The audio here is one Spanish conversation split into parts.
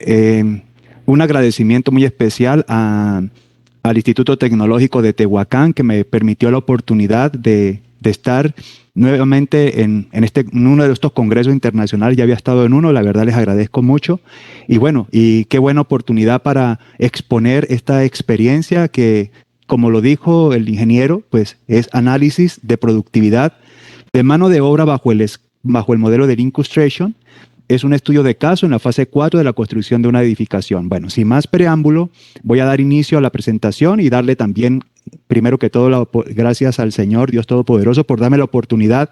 Eh, un agradecimiento muy especial al Instituto Tecnológico de Tehuacán, que me permitió la oportunidad de estar nuevamente en uno de estos congresos internacionales. Ya había estado en uno, la verdad les agradezco mucho. Y bueno, y qué buena oportunidad para exponer esta experiencia que, como lo dijo el ingeniero, pues es análisis de productividad de mano de obra bajo el modelo de Lean Construction. Es un estudio de caso en la fase 4 de la construcción de una edificación. Bueno, sin más preámbulo, voy a dar inicio a la presentación y darle también, primero que todo, gracias al Señor Dios Todopoderoso por darme la oportunidad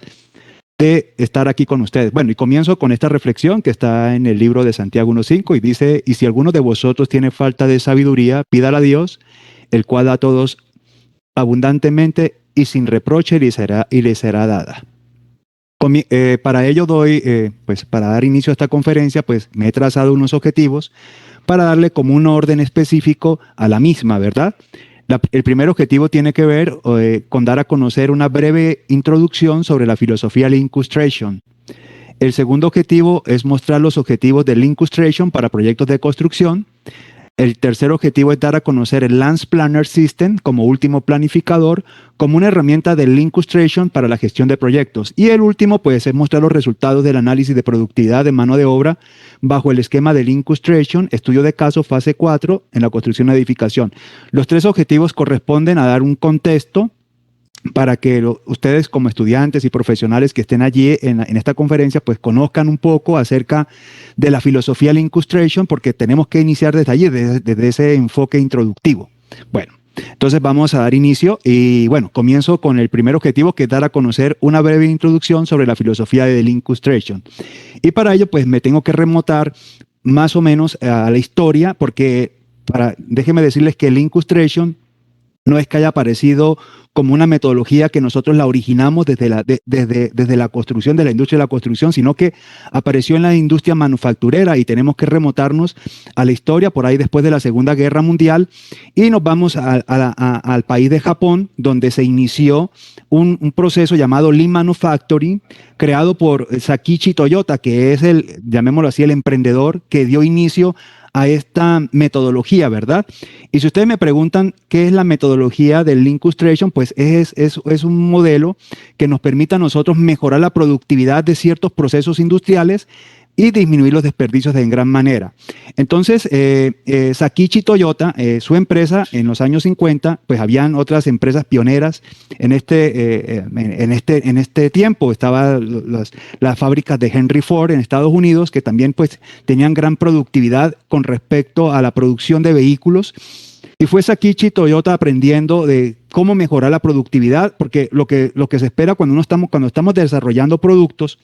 de estar aquí con ustedes. Bueno, y comienzo con esta reflexión que está en el libro de Santiago 1.5 y dice, y si alguno de vosotros tiene falta de sabiduría, pídala a Dios, el cual da a todos abundantemente y sin reproche y le será dada. Para ello pues para dar inicio a esta conferencia, pues me he trazado unos objetivos para darle como un orden específico a la misma, ¿verdad? El primer objetivo tiene que ver con dar a conocer una breve introducción sobre la filosofía Lean Construction. El segundo objetivo es mostrar los objetivos de Lean Construction para proyectos de construcción. El tercer objetivo es dar a conocer el Lance Planner System como último planificador, como una herramienta de Lean Construction para la gestión de proyectos. Y el último, pues, es mostrar los resultados del análisis de productividad de mano de obra bajo el esquema de Lean Construction, estudio de caso, fase 4, en la construcción de edificación. Los tres objetivos corresponden a dar un contexto para que ustedes como estudiantes y profesionales que estén allí en esta conferencia, pues conozcan un poco acerca de la filosofía Lean Construction, porque tenemos que iniciar desde allí, desde ese enfoque introductivo. Bueno, entonces vamos a dar inicio y bueno, comienzo con el primer objetivo, que es dar a conocer una breve introducción sobre la filosofía de Lean Construction. Y para ello, pues me tengo que remontar más o menos a la historia, porque déjenme decirles que Lean Construction no es que haya aparecido como una metodología que nosotros la originamos desde la construcción, de la industria de la construcción, sino que apareció en la industria manufacturera y tenemos que remontarnos a la historia por ahí después de la Segunda Guerra Mundial y nos vamos al país de Japón, donde se inició un proceso llamado Lean Manufacturing, creado por Sakichi Toyota, que es llamémoslo así, el emprendedor que dio inicio a esta metodología, ¿verdad? Y si ustedes me preguntan qué es la metodología del Lean Construction, pues es un modelo que nos permite a nosotros mejorar la productividad de ciertos procesos industriales y disminuir los desperdicios de en gran manera. Entonces, Sakichi Toyota, su empresa, en los años 50, pues habían otras empresas pioneras en este tiempo. Estaban las fábricas de Henry Ford en Estados Unidos, que también pues tenían gran productividad con respecto a la producción de vehículos. Y fue Sakichi Toyota aprendiendo de cómo mejorar la productividad, porque lo que se espera cuando estamos desarrollando productos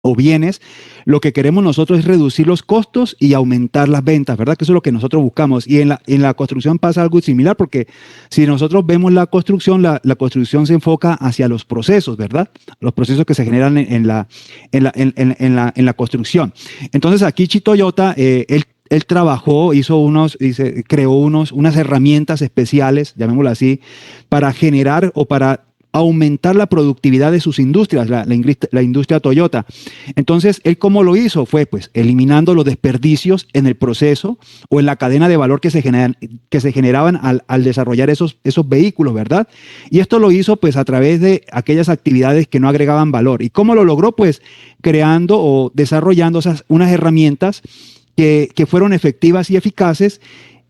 o bienes, lo que queremos nosotros es reducir los costos y aumentar las ventas, ¿verdad? Que eso es lo que nosotros buscamos. Y en la construcción pasa algo similar, porque si nosotros vemos la construcción, la construcción se enfoca hacia los procesos, ¿verdad? Los procesos que se generan en la construcción. Entonces, aquí Toyota, él trabajó, creó unas herramientas especiales, llamémoslo así, para generar o para aumentar la productividad de sus industrias, la industria Toyota. Entonces, ¿él cómo lo hizo? Fue pues eliminando los desperdicios en el proceso o en la cadena de valor que se generaban al desarrollar esos vehículos, ¿verdad? Y esto lo hizo pues a través de aquellas actividades que no agregaban valor. ¿Y cómo lo logró? Pues creando o desarrollando unas herramientas que fueron efectivas y eficaces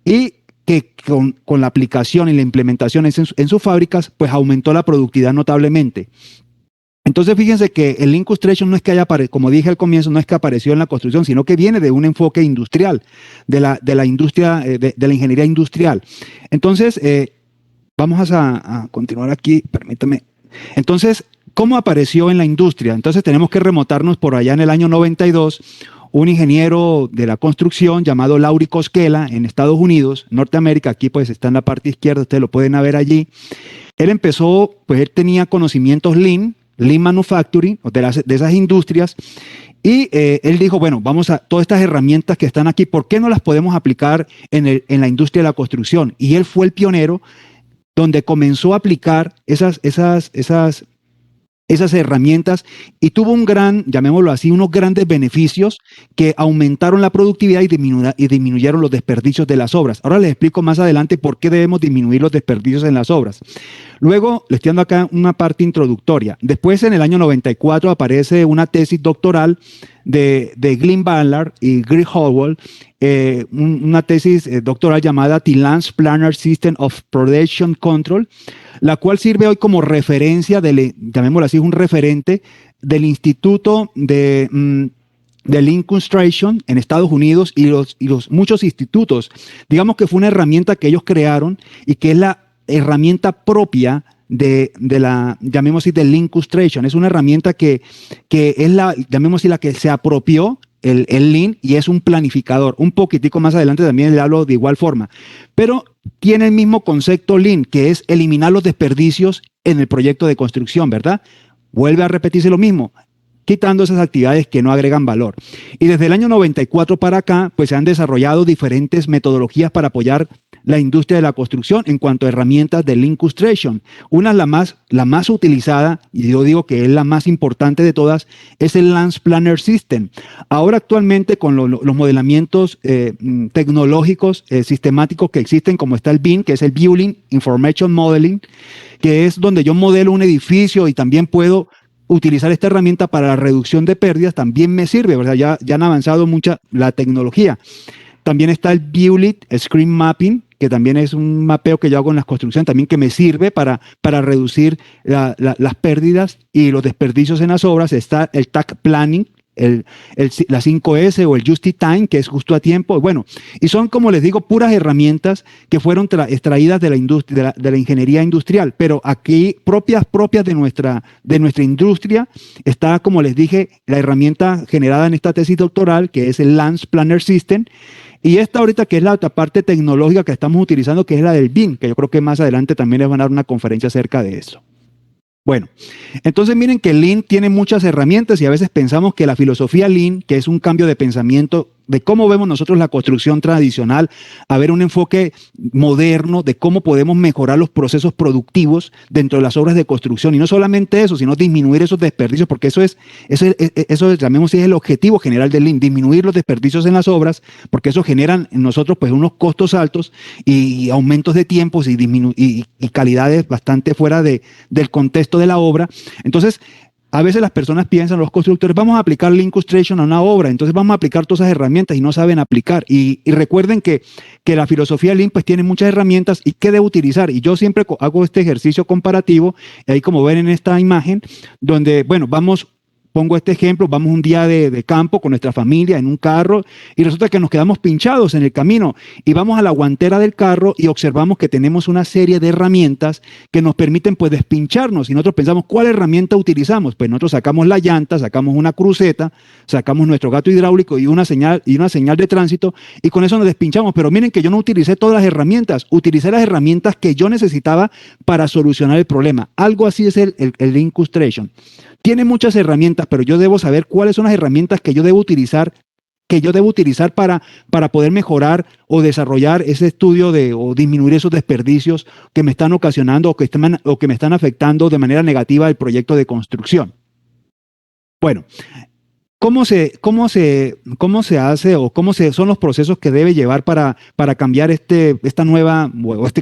y que con la aplicación y la implementación en sus fábricas, pues aumentó la productividad notablemente. Entonces, fíjense que el Lean Construction no es que como dije al comienzo, no es que apareció en la construcción, sino que viene de un enfoque industrial, de la industria, de la ingeniería industrial. Entonces, vamos a continuar aquí, permítame. Entonces, ¿cómo apareció en la industria? Entonces, tenemos que remontarnos por allá en el año 92, un ingeniero de la construcción llamado Lauri Koskela en Estados Unidos, Norteamérica, aquí pues está en la parte izquierda, ustedes lo pueden ver allí. Él tenía conocimientos Lean Manufacturing, de esas industrias, y él dijo, bueno, todas estas herramientas que están aquí, ¿por qué no las podemos aplicar en la industria de la construcción? Y él fue el pionero donde comenzó a aplicar esas esas herramientas y tuvo un gran, llamémoslo así, unos grandes beneficios que aumentaron la productividad y disminuyeron los desperdicios de las obras. Ahora les explico más adelante por qué debemos disminuir los desperdicios en las obras. Luego, les estoy dando acá una parte introductoria. Después, en el año 94, aparece una tesis doctoral de Glyn Ballard y Greg Howell, una tesis doctoral llamada The Land Planner System of Production Control, la cual sirve hoy como referencia, llamémoslo así, un referente del Instituto de Lean Construction en Estados Unidos y los muchos institutos. Digamos que fue una herramienta que ellos crearon y que es la herramienta propia de la, llamémoslo así, de Lean Construction. Es una herramienta que es la, llamémoslo así, la que se apropió el Lean y es un planificador. Un poquitico más adelante también le hablo de igual forma. Pero tiene el mismo concepto Lean, que es eliminar los desperdicios en el proyecto de construcción, ¿verdad? Vuelve a repetirse lo mismo, quitando esas actividades que no agregan valor. Y desde el año 94 para acá, pues se han desarrollado diferentes metodologías para apoyar la industria de la construcción en cuanto a herramientas de Lean Construction. Una, la más utilizada, y yo digo que es la más importante de todas, es el Land Planner System. Ahora actualmente con los modelamientos tecnológicos sistemáticos que existen, como está el BIM, que es el Building Information Modeling, que es donde yo modelo un edificio y también puedo utilizar esta herramienta para la reducción de pérdidas, también me sirve, ¿verdad? Ya han avanzado mucha la tecnología. También está el Build Screen Mapping, que también es un mapeo que yo hago en las construcciones, también que me sirve para reducir las pérdidas y los desperdicios en las obras. Está el Tag Planning, la 5S o el Just in Time, que es justo a tiempo. Bueno, y son, como les digo, puras herramientas que fueron extraídas de la industria, de la ingeniería industrial, pero aquí propias de nuestra industria está, como les dije, la herramienta generada en esta tesis doctoral, que es el Land Planner System, y esta ahorita que es la otra parte tecnológica que estamos utilizando, que es la del BIM, que yo creo que más adelante también les van a dar una conferencia acerca de eso. Bueno, entonces miren que Lean tiene muchas herramientas y a veces pensamos que la filosofía Lean, que es un cambio de pensamiento de cómo vemos nosotros la construcción tradicional, a ver un enfoque moderno de cómo podemos mejorar los procesos productivos dentro de las obras de construcción. Y no solamente eso, sino disminuir esos desperdicios, porque eso llamemos, es el objetivo general del Lean, disminuir los desperdicios en las obras, porque eso generan en nosotros pues unos costos altos y aumentos de tiempos y calidades bastante fuera del contexto de la obra. Entonces, a veces las personas piensan, los constructores, vamos a aplicar Lean Construction a una obra, entonces vamos a aplicar todas esas herramientas y no saben aplicar. Y recuerden que la filosofía Lean pues tiene muchas herramientas y qué debe utilizar. Y yo siempre hago este ejercicio comparativo, ahí como ven en esta imagen, donde, bueno, pongo este ejemplo, vamos un día de campo con nuestra familia en un carro y resulta que nos quedamos pinchados en el camino y vamos a la guantera del carro y observamos que tenemos una serie de herramientas que nos permiten pues despincharnos y nosotros pensamos, ¿cuál herramienta utilizamos? Pues nosotros sacamos la llanta, sacamos una cruceta, sacamos nuestro gato hidráulico y una señal de tránsito y con eso nos despinchamos. Pero miren que yo no utilicé todas las herramientas, utilicé las herramientas que yo necesitaba para solucionar el problema. Algo así es el Lean Construction. Tiene muchas herramientas, pero yo debo saber cuáles son las herramientas que yo debo utilizar para poder mejorar o desarrollar ese estudio o disminuir esos desperdicios que me están ocasionando o que me están afectando de manera negativa el proyecto de construcción. Bueno, ¿cómo se hace o son los procesos que debe llevar para cambiar este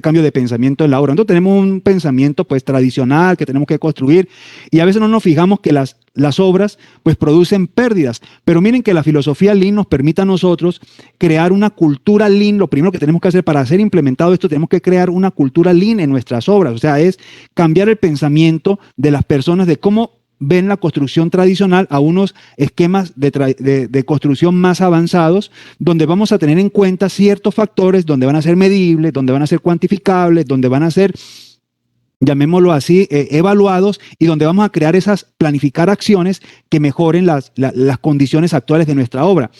cambio de pensamiento en la obra? Entonces tenemos un pensamiento pues tradicional que tenemos que construir y a veces no nos fijamos que las obras pues producen pérdidas, pero miren que la filosofía Lean nos permite a nosotros crear una cultura Lean. Lo primero que tenemos que hacer para ser implementado esto, tenemos que crear una cultura Lean en nuestras obras, o sea, es cambiar el pensamiento de las personas de cómo ven la construcción tradicional a unos esquemas de construcción más avanzados, donde vamos a tener en cuenta ciertos factores, donde van a ser medibles, donde van a ser cuantificables, donde van a ser, llamémoslo así, evaluados y donde vamos a planificar acciones que mejoren las condiciones actuales de nuestra obra.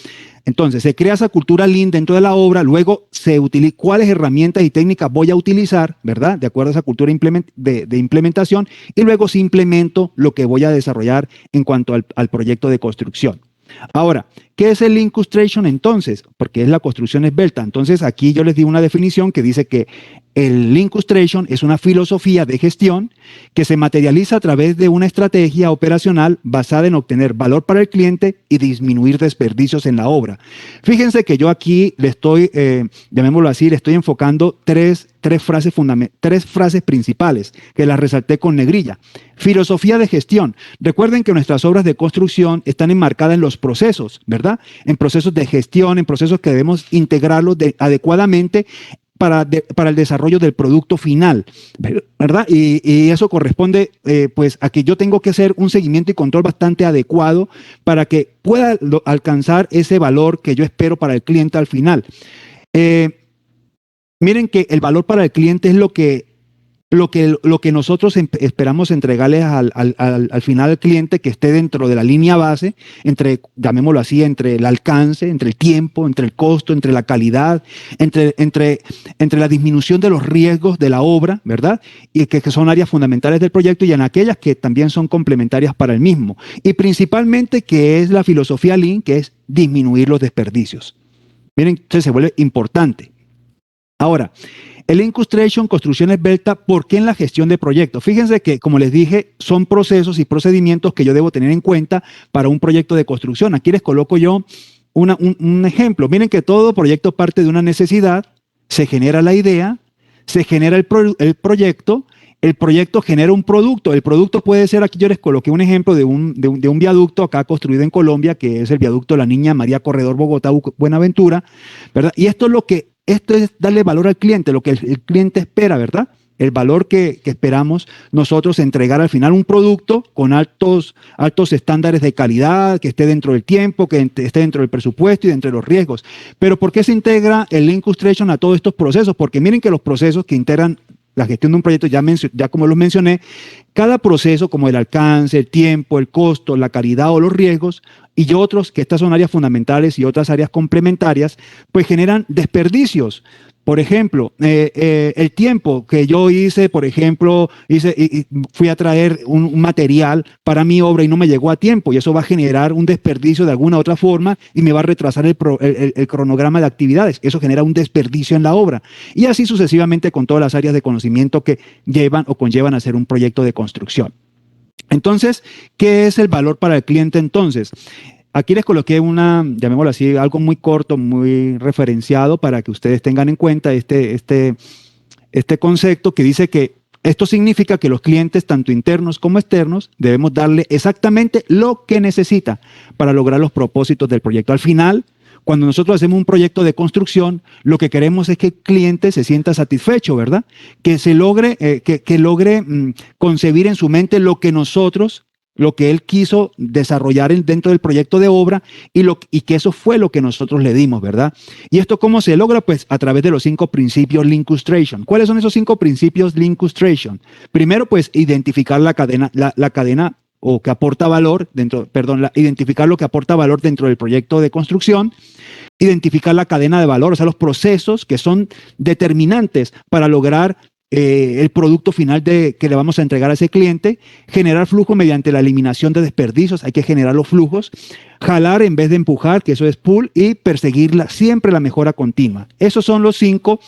Entonces, se crea esa cultura Lean dentro de la obra, luego se utiliza cuáles herramientas y técnicas voy a utilizar, ¿verdad? De acuerdo a esa cultura de implementación, y luego sí implemento lo que voy a desarrollar en cuanto al proyecto de construcción. Ahora, ¿qué es el Lean Construction entonces? Porque es la construcción esbelta. Entonces, aquí yo les di una definición que dice que el Lean Clustration es una filosofía de gestión que se materializa a través de una estrategia operacional basada en obtener valor para el cliente y disminuir desperdicios en la obra. Fíjense que yo aquí le estoy, llamémoslo así, le estoy enfocando tres frases principales que las resalté con negrilla. Filosofía de gestión. Recuerden que nuestras obras de construcción están enmarcadas en los procesos, ¿verdad? En procesos de gestión, en procesos que debemos integrarlos adecuadamente para el desarrollo del producto final, ¿verdad? Y eso corresponde pues a que yo tengo que hacer un seguimiento y control bastante adecuado para que pueda alcanzar ese valor que yo espero para el cliente al final. Miren que el valor para el cliente es lo que nosotros esperamos entregarles al final al cliente, que esté dentro de la línea base, llamémoslo así, entre el alcance, entre el tiempo, entre el costo, entre la calidad, entre la disminución de los riesgos de la obra, ¿verdad? Y que son áreas fundamentales del proyecto, y en aquellas que también son complementarias para el mismo. Y principalmente que es la filosofía Lean, que es disminuir los desperdicios. Miren, entonces se vuelve importante. Ahora, el Lean Clustration, construcción esbelta, ¿por qué en la gestión de proyectos? Fíjense que, como les dije, son procesos y procedimientos que yo debo tener en cuenta para un proyecto de construcción. Aquí les coloco yo un ejemplo. Miren que todo proyecto parte de una necesidad, se genera la idea, se genera el proyecto genera un producto. El producto puede ser, aquí yo les coloqué un ejemplo de un viaducto acá construido en Colombia, que es el viaducto La Niña María Corredor Bogotá Buenaventura, ¿verdad? Y esto es darle valor al cliente, lo que el cliente espera, ¿verdad? El valor que esperamos nosotros entregar al final, un producto con altos estándares de calidad, que esté dentro del tiempo, que esté dentro del presupuesto y dentro de los riesgos. Pero ¿por qué se integra el Lean Clustration a todos estos procesos? Porque miren que los procesos que integran la gestión de un proyecto, ya como los mencioné, cada proceso, como el alcance, el tiempo, el costo, la calidad o los riesgos, y otros, que estas son áreas fundamentales y otras áreas complementarias, pues generan desperdicios. Por ejemplo, el tiempo que yo hice, por ejemplo, fui a traer un material para mi obra y no me llegó a tiempo, y eso va a generar un desperdicio de alguna otra forma y me va a retrasar el cronograma de actividades. Eso genera un desperdicio en la obra. Y así sucesivamente con todas las áreas de conocimiento que llevan o conllevan a hacer un proyecto de construcción. Entonces, ¿qué es el valor para el cliente entonces? Aquí les coloqué llamémoslo así, algo muy corto, muy referenciado para que ustedes tengan en cuenta este concepto, que dice que esto significa que los clientes, tanto internos como externos, debemos darle exactamente lo que necesita para lograr los propósitos del proyecto. Al final, cuando nosotros hacemos un proyecto de construcción, lo que queremos es que el cliente se sienta satisfecho, ¿verdad? Que se logre, que logre concebir en su mente lo que él quiso desarrollar dentro del proyecto de obra, y que eso fue lo que nosotros le dimos, ¿verdad? ¿Y esto cómo se logra? Pues a través de los 5 principios Lean Clustration. ¿Cuáles son esos 5 principios Lean Clustration? Primero, pues identificar la cadena o que aporta valor identificar lo que aporta valor dentro del proyecto de construcción, identificar la cadena de valor, o sea, los procesos que son determinantes para lograr el producto final que le vamos a entregar a ese cliente, generar flujo mediante la eliminación de desperdicios, hay que generar los flujos, jalar en vez de empujar, que eso es pull, y perseguir siempre la mejora continua. Esos son los 5,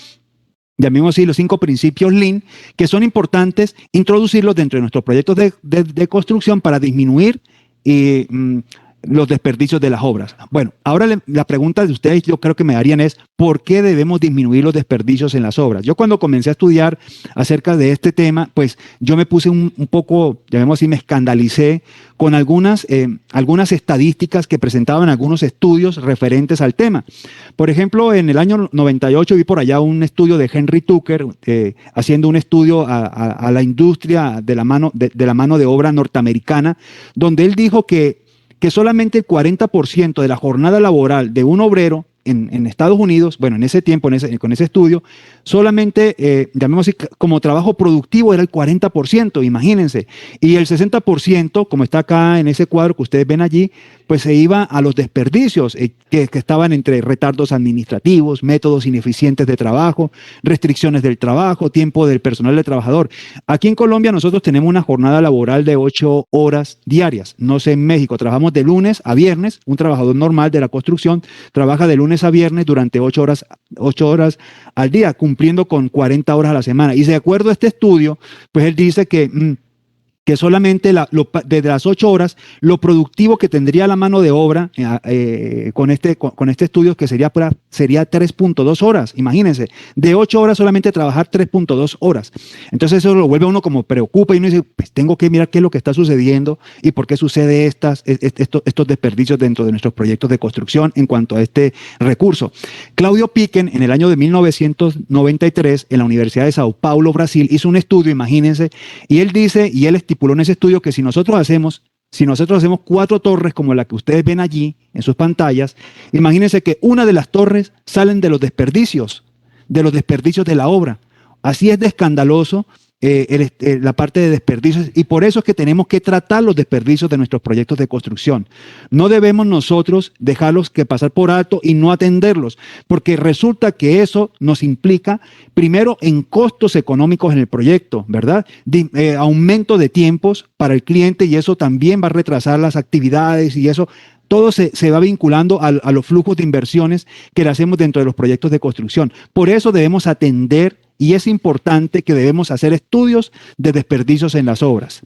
llamémoslo así, los 5 principios Lean, que son importantes introducirlos dentro de nuestros proyectos de construcción para disminuir los desperdicios de las obras. Bueno, ahora la pregunta de ustedes, yo creo que me harían es, ¿por qué debemos disminuir los desperdicios en las obras? Yo cuando comencé a estudiar acerca de este tema, pues yo me puse un poco, llamémoslo así, me escandalicé con algunas estadísticas que presentaban algunos estudios referentes al tema. Por ejemplo, en el año 98 vi por allá un estudio de Henry Tucker, haciendo un estudio a la industria de la mano de obra norteamericana, donde él dijo que solamente el 40% de la jornada laboral de un obrero en Estados Unidos, bueno, en ese tiempo, con ese estudio, solamente, llamémoslo así, como trabajo productivo era el 40%, imagínense. Y el 60%, como está acá en ese cuadro que ustedes ven allí, pues se iba a los desperdicios que estaban entre retardos administrativos, métodos ineficientes de trabajo, restricciones del trabajo, tiempo del personal del trabajador. Aquí en Colombia nosotros tenemos una jornada laboral de 8 horas diarias. No sé, en México trabajamos de lunes a viernes. Un trabajador normal de la construcción trabaja de lunes lunes a viernes durante 8 horas al día, cumpliendo con 40 horas a la semana. Y de acuerdo a este estudio, pues él dice que solamente desde las 8 horas, lo productivo que tendría la mano de obra con este estudio, que sería 3.2 horas. Imagínense, de 8 horas solamente trabajar 3.2 horas. Entonces eso lo vuelve a uno como preocupa y uno dice, pues tengo que mirar qué es lo que está sucediendo y por qué sucede estos desperdicios dentro de nuestros proyectos de construcción en cuanto a este recurso. Claudio Piquen, en el año de 1993, en la Universidad de Sao Paulo, Brasil, hizo un estudio, imagínense, y él dice, y él estipuló en ese estudio que si nosotros hacemos 4 torres como la que ustedes ven allí en sus pantallas, imagínense que una de las torres salen de los desperdicios de la obra. Así es de escandaloso la parte de desperdicios, y por eso es que tenemos que tratar los desperdicios de nuestros proyectos de construcción. No debemos nosotros dejarlos que pasar por alto y no atenderlos, porque resulta que eso nos implica primero en costos económicos en el proyecto, ¿verdad? Aumento de tiempos para el cliente, y eso también va a retrasar las actividades, y eso todo se va vinculando a los flujos de inversiones que le hacemos dentro de los proyectos de construcción. Por eso debemos atender, y es importante que debemos hacer estudios de desperdicios en las obras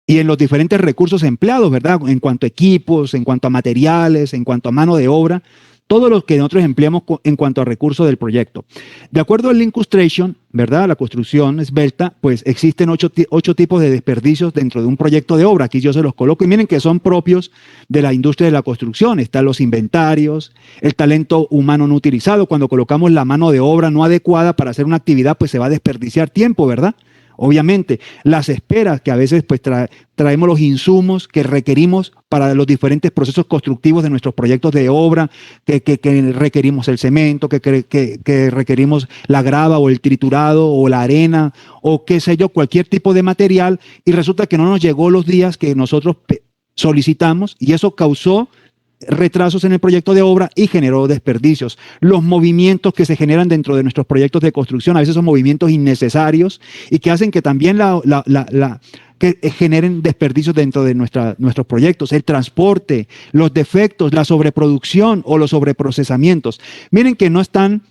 y en los diferentes recursos empleados, ¿verdad? En cuanto a equipos, en cuanto a materiales, en cuanto a mano de obra, todo lo que nosotros empleamos en cuanto a recursos del proyecto. De acuerdo al Lean Construction, ¿verdad? La construcción esbelta, pues existen 8 tipos de desperdicios dentro de un proyecto de obra. Aquí yo se los coloco y miren que son propios de la industria de la construcción. Están los inventarios, el talento humano no utilizado. Cuando colocamos la mano de obra no adecuada para hacer una actividad, pues se va a desperdiciar tiempo, ¿verdad? Obviamente, las esperas que a veces pues traemos los insumos que requerimos para los diferentes procesos constructivos de nuestros proyectos de obra, que requerimos el cemento, que requerimos la grava o el triturado o la arena o qué sé yo, cualquier tipo de material, y resulta que no nos llegó los días que nosotros solicitamos, y eso causó retrasos en el proyecto de obra y generó desperdicios. Los movimientos que se generan dentro de nuestros proyectos de construcción a veces son movimientos innecesarios y que hacen que también que generen desperdicios dentro de nuestros proyectos. El transporte, los defectos, la sobreproducción o los sobreprocesamientos. Miren que no están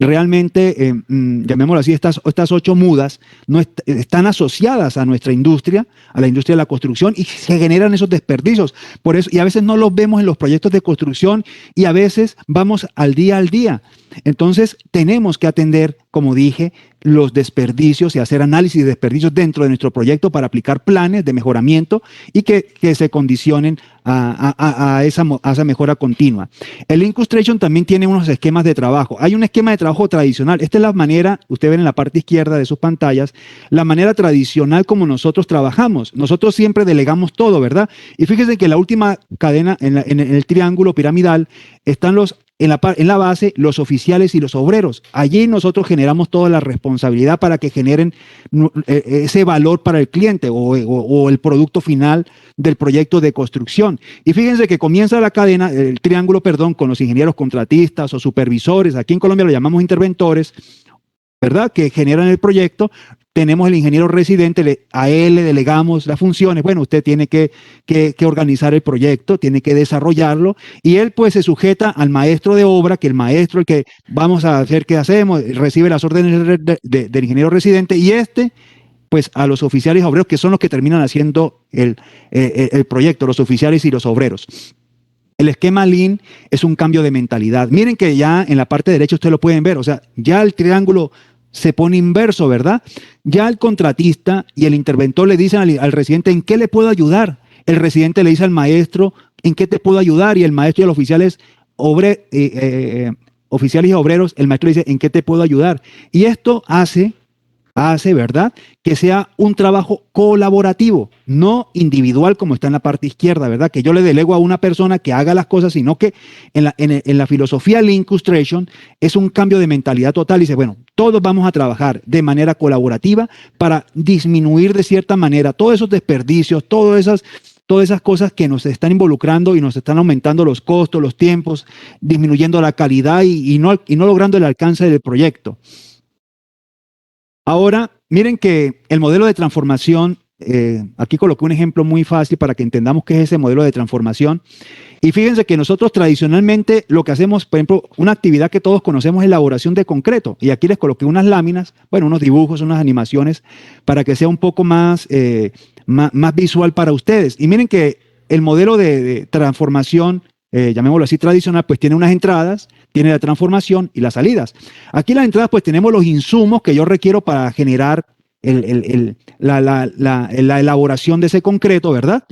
realmente, llamémoslo así, estas 8 mudas no están asociadas a nuestra industria, a la industria de la construcción, y se generan esos desperdicios. Por eso, y a veces no los vemos en los proyectos de construcción, y a veces vamos al día. Entonces, tenemos que atender, como dije, los desperdicios y hacer análisis de desperdicios dentro de nuestro proyecto para aplicar planes de mejoramiento y que se condicionen a esa mejora continua. El Lean Construction también tiene unos esquemas de trabajo. Hay un esquema de trabajo tradicional. Esta es la manera, ustedes ven en la parte izquierda de sus pantallas, la manera tradicional como nosotros trabajamos. Nosotros siempre delegamos todo, ¿verdad? Y fíjense que en la última cadena, en el triángulo piramidal, están en la base, los oficiales y los obreros. Allí nosotros generamos toda la responsabilidad para que generen ese valor para el cliente o el producto final del proyecto de construcción. Y fíjense que comienza la cadena, el triángulo, perdón, con los ingenieros contratistas o supervisores. Aquí en Colombia lo llamamos interventores, ¿verdad? Que generan el proyecto. Tenemos el ingeniero residente, a él le delegamos las funciones. Bueno, usted tiene que organizar el proyecto, tiene que desarrollarlo, y él pues se sujeta al maestro de obra, que el maestro, el que vamos a hacer, ¿qué hacemos? Recibe las órdenes del ingeniero residente, y pues a los oficiales y obreros, que son los que terminan haciendo el proyecto, los oficiales y los obreros. El esquema Lean es un cambio de mentalidad. Miren que ya en la parte derecha ustedes lo pueden ver, o sea, ya el triángulo se pone inverso, ¿verdad? Ya el contratista y el interventor le dicen al residente, ¿en qué le puedo ayudar? El residente le dice al maestro, ¿en qué te puedo ayudar? Y el maestro y los oficiales, oficiales y obreros, el maestro le dice, ¿en qué te puedo ayudar? Y esto hace, ¿verdad?, que sea un trabajo colaborativo, no individual como está en la parte izquierda, ¿verdad? Que yo le delego a una persona que haga las cosas, sino que en la filosofía Lean Construction es un cambio de mentalidad total. Dice, bueno, todos vamos a trabajar de manera colaborativa para disminuir de cierta manera todos esos desperdicios, todas esas cosas que nos están involucrando y nos están aumentando los costos, los tiempos, disminuyendo la calidad y no logrando el alcance del proyecto. Ahora, miren que el modelo de transformación aquí coloqué un ejemplo muy fácil para que entendamos qué es ese modelo de transformación. Y fíjense que nosotros tradicionalmente lo que hacemos, por ejemplo, una actividad que todos conocemos es elaboración de concreto. Y aquí les coloqué unas láminas, bueno, unos dibujos, unas animaciones, para que sea un poco más visual para ustedes. Y miren que el modelo de transformación, llamémoslo así, tradicional, pues tiene unas entradas, tiene la transformación y las salidas. Aquí en las entradas, pues tenemos los insumos que yo requiero para generar la elaboración de ese concreto, ¿verdad?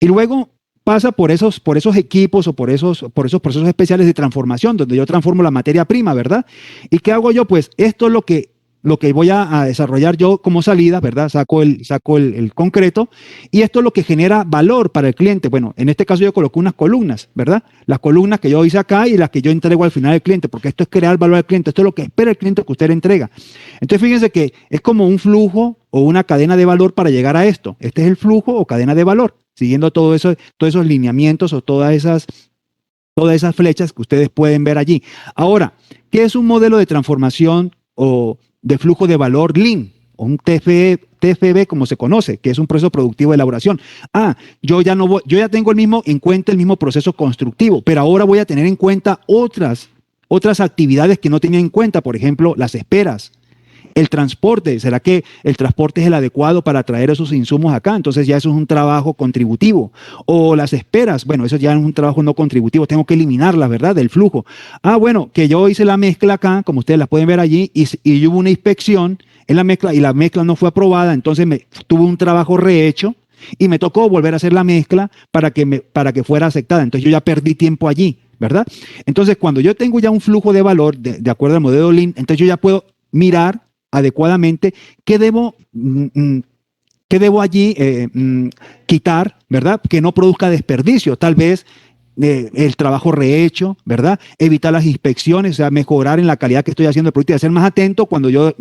Y luego pasa por esos equipos o por esos procesos especiales de transformación, donde yo transformo la materia prima, ¿verdad? ¿Y qué hago yo? Pues esto es lo que voy a desarrollar yo como salida, ¿verdad? Saco el concreto y esto es lo que genera valor para el cliente. Bueno, en este caso yo coloco unas columnas, ¿verdad? Las columnas que yo hice acá y las que yo entrego al final al cliente, porque esto es crear valor al cliente, esto es lo que espera el cliente que usted le entrega. Entonces fíjense que es como un flujo o una cadena de valor para llegar a esto. Este es el flujo o cadena de valor, siguiendo todo eso, todos esos lineamientos o todas esas flechas que ustedes pueden ver allí. Ahora, ¿qué es un modelo de transformación o de flujo de valor Lean? O un TFB como se conoce, que es un proceso productivo de elaboración. Yo ya tengo en cuenta el mismo proceso constructivo, pero ahora voy a tener en cuenta otras actividades que no tenía en cuenta, por ejemplo, las esperas. El transporte, ¿será que el transporte es el adecuado para traer esos insumos acá? Entonces ya eso es un trabajo contributivo. O las esperas, bueno, eso ya es un trabajo no contributivo, tengo que eliminarlas, ¿verdad? Del flujo. Bueno, que yo hice la mezcla acá, como ustedes la pueden ver allí, y hubo una inspección en la mezcla y la mezcla no fue aprobada, entonces tuve un trabajo rehecho y me tocó volver a hacer la mezcla para que fuera aceptada. Entonces yo ya perdí tiempo allí, ¿verdad? Entonces cuando yo tengo ya un flujo de valor de acuerdo al modelo Lean, entonces yo ya puedo mirar adecuadamente qué debo allí quitar, ¿verdad? Que no produzca desperdicio, tal vez el trabajo rehecho, ¿verdad? Evitar las inspecciones, o sea, mejorar en la calidad que estoy haciendo el producto y ser más atento cuando yo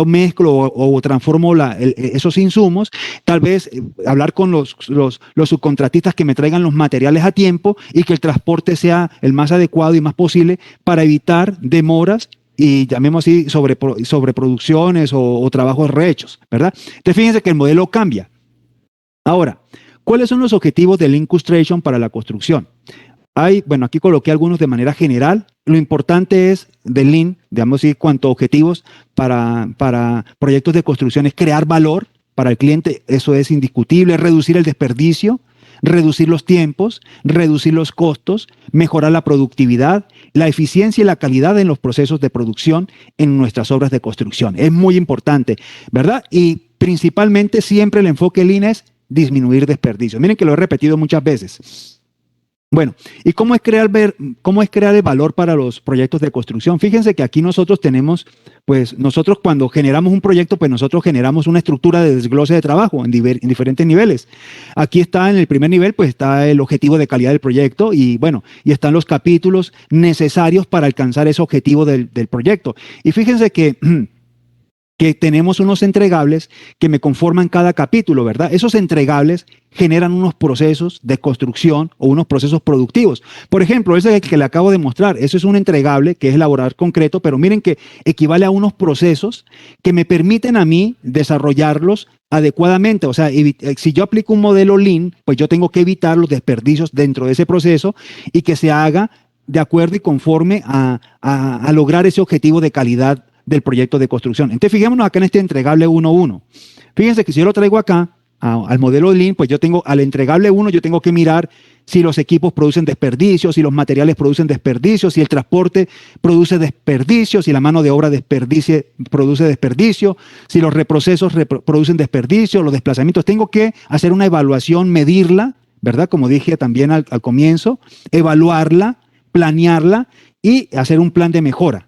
mezclo o transformo esos insumos, tal vez hablar con los subcontratistas que me traigan los materiales a tiempo y que el transporte sea el más adecuado y más posible para evitar demoras y llamemos así sobreproducciones o trabajos rehechos, ¿verdad? Entonces fíjense que el modelo cambia. Ahora, ¿cuáles son los objetivos del Lean Construction para la construcción? Bueno, aquí coloqué algunos de manera general. Lo importante es del Lean, digamos así, cuanto a objetivos para proyectos de construcción es crear valor para el cliente, eso es indiscutible, reducir el desperdicio, reducir los tiempos, reducir los costos, mejorar la productividad, la eficiencia y la calidad en los procesos de producción en nuestras obras de construcción. Es muy importante, ¿verdad? Y principalmente siempre el enfoque Lean es disminuir desperdicio. Miren que lo he repetido muchas veces. Bueno, ¿y cómo es crear el valor para los proyectos de construcción? Fíjense que aquí nosotros nosotros cuando generamos un proyecto, pues nosotros generamos una estructura de desglose de trabajo en diferentes niveles. Aquí está en el primer nivel, pues está el objetivo de calidad del proyecto y bueno, y están los capítulos necesarios para alcanzar ese objetivo del proyecto. Y fíjense que tenemos unos entregables que me conforman cada capítulo, ¿verdad? Esos entregables generan unos procesos de construcción o unos procesos productivos. Por ejemplo, ese es el que le acabo de mostrar. Eso es un entregable que es elaborar concreto, pero miren que equivale a unos procesos que me permiten a mí desarrollarlos adecuadamente. O sea, si yo aplico un modelo Lean, pues yo tengo que evitar los desperdicios dentro de ese proceso y que se haga de acuerdo y conforme a lograr ese objetivo de calidad del proyecto de construcción. Entonces, fijémonos acá en este entregable 1.1. Fíjense que si yo lo traigo acá al modelo Lean, pues yo tengo al entregable 1, yo tengo que mirar si los equipos producen desperdicios, si los materiales producen desperdicios, si el transporte produce desperdicios, si la mano de obra produce desperdicio, si los reprocesos producen desperdicios, los desplazamientos. Tengo que hacer una evaluación, medirla, ¿verdad? Como dije también al comienzo, evaluarla, planearla y hacer un plan de mejora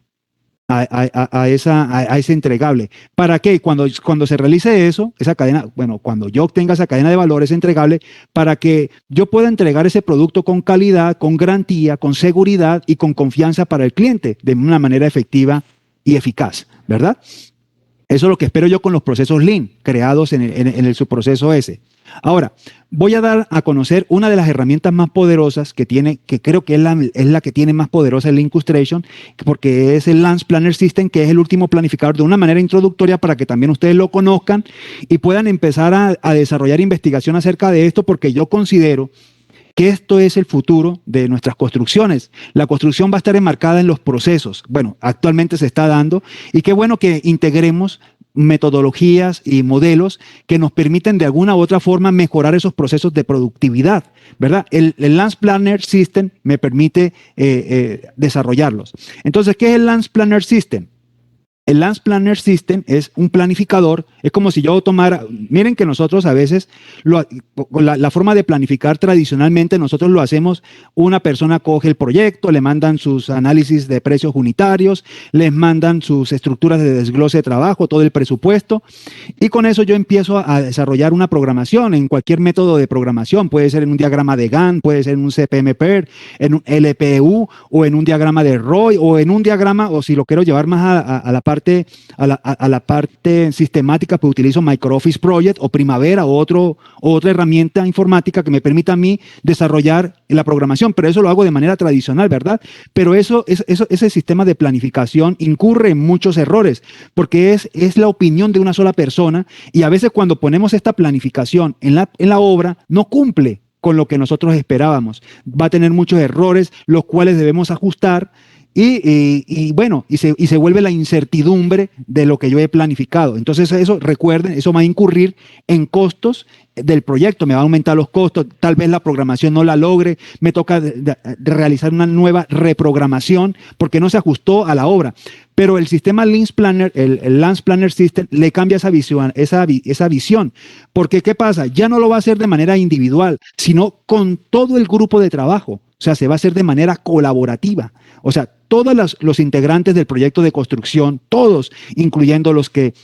a ese entregable. ¿Para qué? Cuando se realice eso, esa cadena, bueno, cuando yo obtenga esa cadena de valor, ese entregable, para que yo pueda entregar ese producto con calidad, con garantía, con seguridad y con confianza para el cliente de una manera efectiva y eficaz, ¿verdad? Eso es lo que espero yo con los procesos Lean, creados en el subproceso ese. Ahora, voy a dar a conocer una de las herramientas más poderosas que tiene, que creo que es la que tiene más poderosa el Lean Orchestration, porque es el Lance Planner System, que es el último planificador, de una manera introductoria para que también ustedes lo conozcan y puedan empezar a desarrollar investigación acerca de esto, porque yo considero que esto es el futuro de nuestras construcciones. La construcción va a estar enmarcada en los procesos. Bueno, actualmente se está dando, y qué bueno que integremos metodologías y modelos que nos permiten de alguna u otra forma mejorar esos procesos de productividad, ¿verdad? El Lance Planner System me permite desarrollarlos. Entonces, ¿qué es el Lance Planner System? El Lance Planner System es un planificador, es como si yo tomara, miren que nosotros a veces, la forma de planificar tradicionalmente, nosotros lo hacemos, una persona coge el proyecto, le mandan sus análisis de precios unitarios, les mandan sus estructuras de desglose de trabajo, todo el presupuesto, y con eso yo empiezo a desarrollar una programación en cualquier método de programación, puede ser en un diagrama de Gantt, puede ser en un CPM-PER, en un LPU, o en un diagrama de ROI, o en un diagrama, o si lo quiero llevar más a la parte sistemática, pues utilizo Microoffice Project o Primavera o otra herramienta informática que me permita a mí desarrollar la programación, pero eso lo hago de manera tradicional, ¿verdad? Pero ese sistema de planificación incurre en muchos errores, porque es la opinión de una sola persona, y a veces cuando ponemos esta planificación en la obra, no cumple con lo que nosotros esperábamos. Va a tener muchos errores, los cuales debemos ajustar. Y se vuelve la incertidumbre de lo que yo he planificado. Entonces eso, recuerden, eso va a incurrir en costos del proyecto, me va a aumentar los costos, tal vez la programación no la logre, me toca de realizar una nueva reprogramación porque no se ajustó a la obra. Pero el sistema Lance Planner, el Lance Planner System, le cambia esa visión. Porque ¿qué pasa? Ya no lo va a hacer de manera individual, sino con todo el grupo de trabajo. O sea, se va a hacer de manera colaborativa. O sea, todos los integrantes del proyecto de construcción, todos, incluyendo los que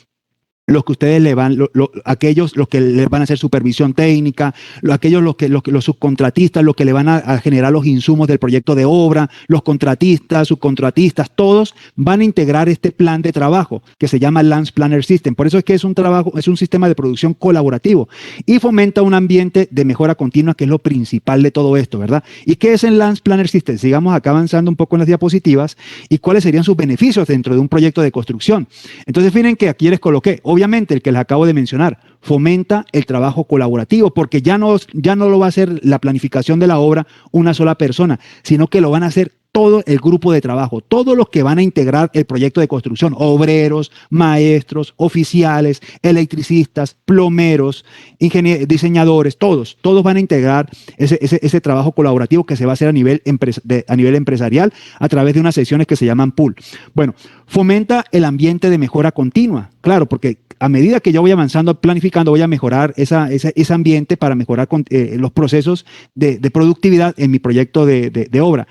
ustedes le van, aquellos los que le van a hacer supervisión técnica, aquellos los subcontratistas, los que le van a generar los insumos del proyecto de obra, los contratistas, subcontratistas, todos van a integrar este plan de trabajo que se llama Lance Planner System. Por eso es que es un sistema de producción colaborativo y fomenta un ambiente de mejora continua, que es lo principal de todo esto, ¿verdad? ¿Y qué es el Lance Planner System? Sigamos acá avanzando un poco en las diapositivas y cuáles serían sus beneficios dentro de un proyecto de construcción. Entonces, miren que aquí les coloqué, obviamente, el que les acabo de mencionar, fomenta el trabajo colaborativo, porque ya no lo va a hacer la planificación de la obra una sola persona, sino que lo van a hacer todo el grupo de trabajo, todos los que van a integrar el proyecto de construcción, obreros, maestros, oficiales, electricistas, plomeros, diseñadores, todos van a integrar ese trabajo colaborativo que se va a hacer a nivel empresarial a través de unas sesiones que se llaman pool. Bueno, fomenta el ambiente de mejora continua, claro, porque a medida que yo voy avanzando, planificando, voy a mejorar ese ambiente para mejorar los procesos de productividad en mi proyecto de obra.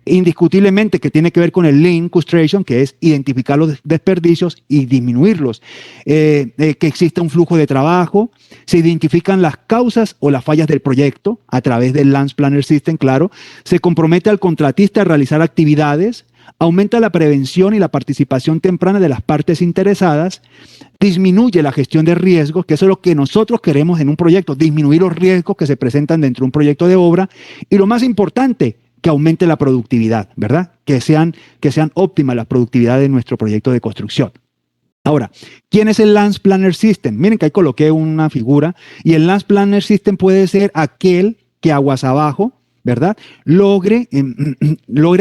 Indiscutiblemente que tiene que ver con el Lean Orchestration, que es identificar los desperdicios y disminuirlos, que exista un flujo de trabajo, se identifican las causas o las fallas del proyecto a través del Lance Planner System, claro, se compromete al contratista a realizar actividades, aumenta la prevención y la participación temprana de las partes interesadas, disminuye la gestión de riesgos, que eso es lo que nosotros queremos en un proyecto, disminuir los riesgos que se presentan dentro de un proyecto de obra, y lo más importante, que aumente la productividad, ¿verdad? Que sean óptimas las productividades de nuestro proyecto de construcción. Ahora, ¿quién es el Lance Planner System? Miren que ahí coloqué una figura, y el Lance Planner System puede ser aquel que aguas abajo, ¿verdad? Logre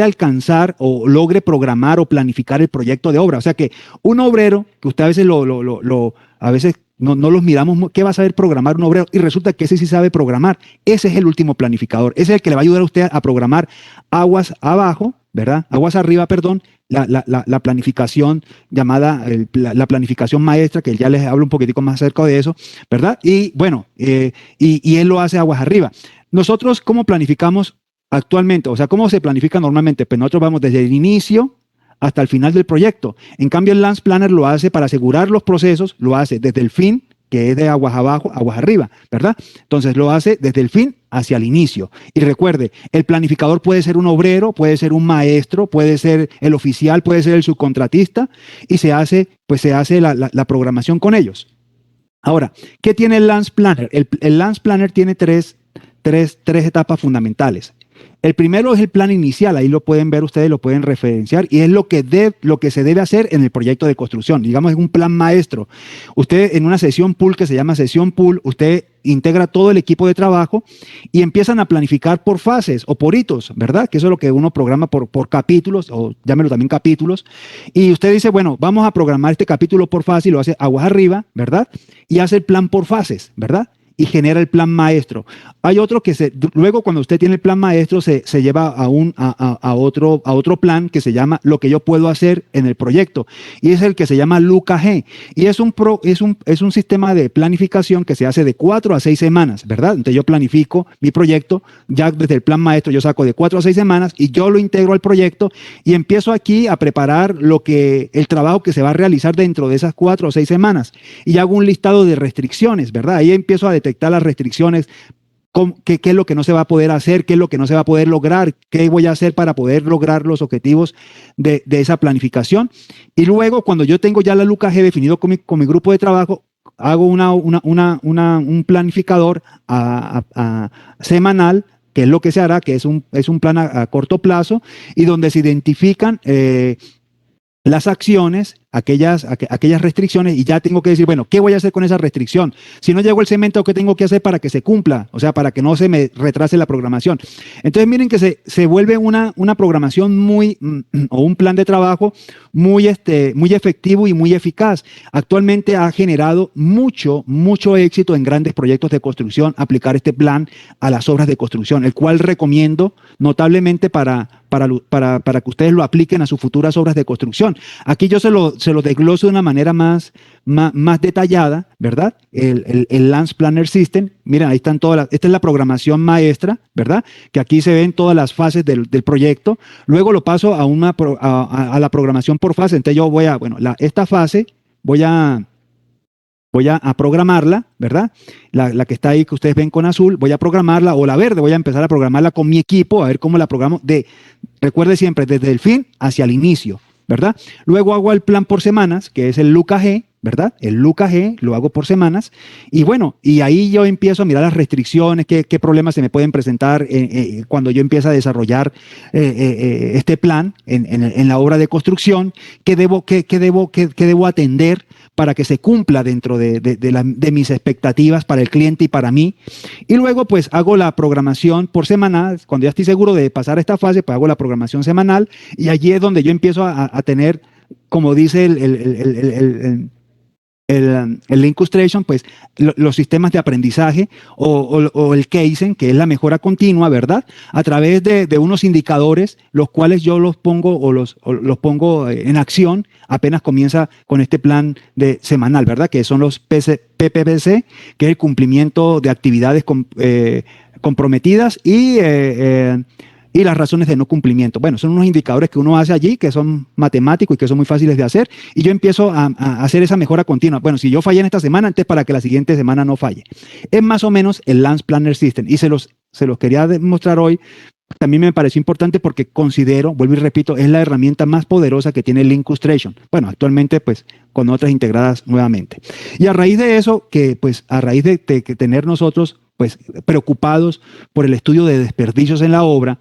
alcanzar o logre programar o planificar el proyecto de obra. O sea que un obrero, que usted a veces a veces no los miramos, ¿qué va a saber programar un obrero? Y resulta que ese sí sabe programar. Ese es el último planificador. Ese es el que le va a ayudar a usted a programar aguas abajo, ¿verdad? Aguas arriba, perdón, la planificación llamada, la planificación maestra, que ya les hablo un poquitico más acerca de eso, ¿verdad? Y bueno, y él lo hace aguas arriba. Nosotros, ¿cómo planificamos actualmente? O sea, ¿cómo se planifica normalmente? Pues nosotros vamos desde el inicio hasta el final del proyecto. En cambio, el Lance Planner lo hace para asegurar los procesos, lo hace desde el fin, que es de aguas abajo, aguas arriba, ¿verdad? Entonces lo hace desde el fin hacia el inicio. Y recuerde, el planificador puede ser un obrero, puede ser un maestro, puede ser el oficial, puede ser el subcontratista, y se hace la programación con ellos. Ahora, ¿qué tiene el Lance Planner? El Lance Planner tiene tres etapas fundamentales. El primero es el plan inicial, ahí lo pueden ver ustedes, lo pueden referenciar, y es lo que se debe hacer en el proyecto de construcción. Digamos, es un plan maestro. Usted en una sesión pool que se llama sesión pool, usted integra todo el equipo de trabajo y empiezan a planificar por fases o por hitos, ¿verdad? Que eso es lo que uno programa por capítulos, o llámelo también capítulos. Y usted dice, bueno, vamos a programar este capítulo por fase y lo hace aguas arriba, ¿verdad? Y hace el plan por fases, ¿verdad? Y genera el plan maestro. Hay otro que luego cuando usted tiene el plan maestro se lleva a otro plan que se llama lo que yo puedo hacer en el proyecto, y es el que se llama LUCA-G, y es un sistema de planificación que se hace de 4 a 6 semanas, ¿verdad? Entonces yo planifico mi proyecto, ya desde el plan maestro yo saco de 4 a 6 semanas y yo lo integro al proyecto y empiezo aquí a preparar el trabajo que se va a realizar dentro de esas 4 o 6 semanas, y hago un listado de restricciones, ¿verdad? Ahí empiezo a detectar las restricciones, qué es lo que no se va a poder hacer, qué es lo que no se va a poder lograr, qué voy a hacer para poder lograr los objetivos de esa planificación. Y luego, cuando yo tengo ya la LUCA-G definido con mi grupo de trabajo, hago un planificador semanal, que es lo que se hará, que es un plan a corto plazo, y donde se identifican las acciones, aquellas restricciones, y ya tengo que decir, bueno, ¿qué voy a hacer con esa restricción? Si no llegó el cemento, ¿qué tengo que hacer para que se cumpla? O sea, para que no se me retrase la programación. Entonces, miren que se vuelve una programación o un plan de trabajo muy efectivo y muy eficaz. Actualmente ha generado mucho éxito en grandes proyectos de construcción aplicar este plan a las obras de construcción, el cual recomiendo notablemente para que ustedes lo apliquen a sus futuras obras de construcción. Aquí yo se lo desgloso de una manera más detallada, ¿verdad? El Lance Planner System, miren, ahí están esta es la programación maestra, ¿verdad? Que aquí se ven todas las fases del proyecto. Luego lo paso a la programación por fase. Entonces yo esta fase voy a programarla, ¿verdad? La que está ahí, que ustedes ven con azul, voy a programarla, o la verde, voy a empezar a programarla con mi equipo, a ver cómo la programo, recuerde siempre, desde el fin hacia el inicio, ¿verdad? Luego hago el plan por semanas, que es el LUCA-G, ¿verdad? El LUCA-G lo hago por semanas, y bueno, y ahí yo empiezo a mirar las restricciones, qué problemas se me pueden presentar cuando yo empiezo a desarrollar este plan en la obra de construcción, qué debo atender para que se cumpla dentro de mis expectativas para el cliente y para mí. Y luego pues hago la programación por semanal. Cuando ya estoy seguro de pasar a esta fase, pues hago la programación semanal, y allí es donde yo empiezo a tener, como dice el Linkustration, pues los sistemas de aprendizaje o el Kaizen, que es la mejora continua, ¿verdad? A través de unos indicadores, los cuales yo los pongo en acción apenas comienza con este plan semanal, ¿verdad? Que son los PPPC, que es el cumplimiento de actividades comprometidas y las razones de no cumplimiento. Bueno, son unos indicadores que uno hace allí, que son matemáticos y que son muy fáciles de hacer, y yo empiezo a hacer esa mejora continua. Bueno, si yo fallé en esta semana, entonces para que la siguiente semana no falle. Es más o menos el Lance Planner System, y se los quería demostrar hoy. También me pareció importante porque considero, vuelvo y repito, es la herramienta más poderosa que tiene Linkustration. Bueno, actualmente pues con otras integradas nuevamente. Y a raíz de eso, a raíz de tener nosotros pues preocupados por el estudio de desperdicios en la obra,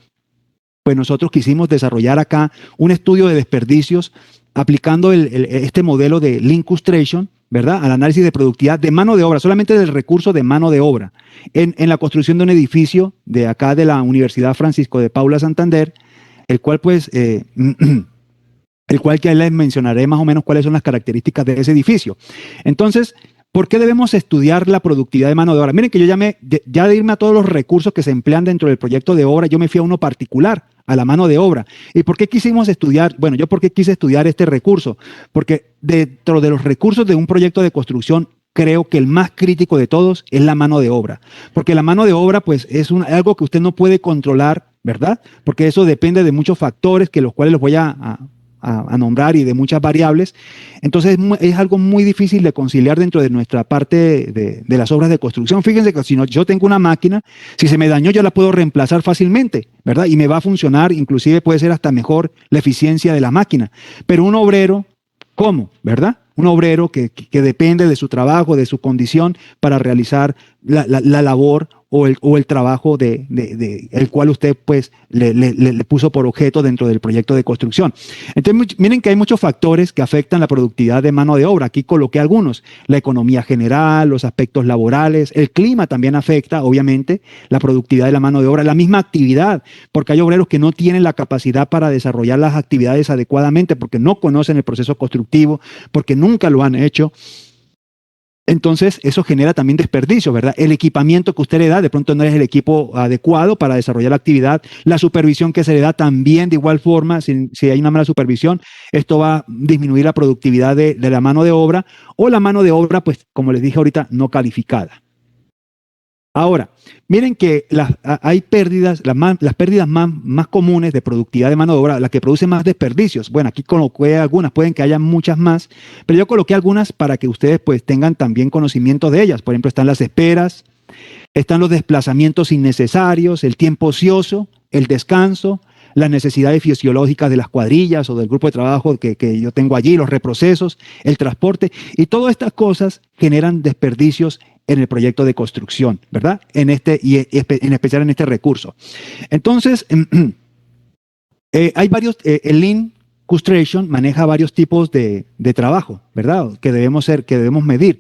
pues nosotros quisimos desarrollar acá un estudio de desperdicios aplicando este modelo de Linkustration, ¿verdad? Al análisis de productividad de mano de obra, solamente del recurso de mano de obra, en la construcción de un edificio de acá de la Universidad Francisco de Paula Santander, el cual que les mencionaré más o menos cuáles son las características de ese edificio. Entonces, ¿por qué debemos estudiar la productividad de mano de obra? Miren que yo ya de irme a todos los recursos que se emplean dentro del proyecto de obra, yo me fui a uno particular, a la mano de obra. ¿Y por qué quisimos estudiar? Bueno, yo por qué quise estudiar este recurso, porque dentro de los recursos de un proyecto de construcción, creo que el más crítico de todos es la mano de obra, porque la mano de obra pues es algo que usted no puede controlar, ¿verdad? Porque eso depende de muchos factores, los cuales los voy a a nombrar y de muchas variables. Entonces es algo muy difícil de conciliar dentro de nuestra parte de las obras de construcción. Fíjense que si no, yo tengo una máquina, si se me dañó yo la puedo reemplazar fácilmente, ¿verdad? Y me va a funcionar, inclusive puede ser hasta mejor la eficiencia de la máquina. Pero un obrero, ¿cómo? ¿Verdad? Un obrero que depende de su trabajo, de su condición para realizar la labor o el trabajo el cual usted pues le puso por objeto dentro del proyecto de construcción. Entonces, miren que hay muchos factores que afectan la productividad de mano de obra. Aquí coloqué algunos: la economía general, los aspectos laborales, el clima también afecta, obviamente, la productividad de la mano de obra, la misma actividad, porque hay obreros que no tienen la capacidad para desarrollar las actividades adecuadamente, porque no conocen el proceso constructivo, porque nunca lo han hecho. Entonces, eso genera también desperdicio, ¿verdad? El equipamiento que usted le da, de pronto no es el equipo adecuado para desarrollar la actividad. La supervisión que se le da también, de igual forma, si hay una mala supervisión, esto va a disminuir la productividad de la mano de obra, o la mano de obra, pues, como les dije ahorita, no calificada. Ahora, miren que hay pérdidas, las pérdidas más comunes de productividad de mano de obra, las que producen más desperdicios. Bueno, aquí coloqué algunas, pueden que haya muchas más, pero yo coloqué algunas para que ustedes pues tengan también conocimiento de ellas. Por ejemplo, están las esperas, están los desplazamientos innecesarios, el tiempo ocioso, el descanso, las necesidades fisiológicas de las cuadrillas o del grupo de trabajo que yo tengo allí, los reprocesos, el transporte, y todas estas cosas generan desperdicios en el proyecto de construcción, ¿verdad? En especial en este recurso. Entonces, hay varios, el Lean Construction maneja varios tipos de trabajo, ¿verdad? Que debemos medir.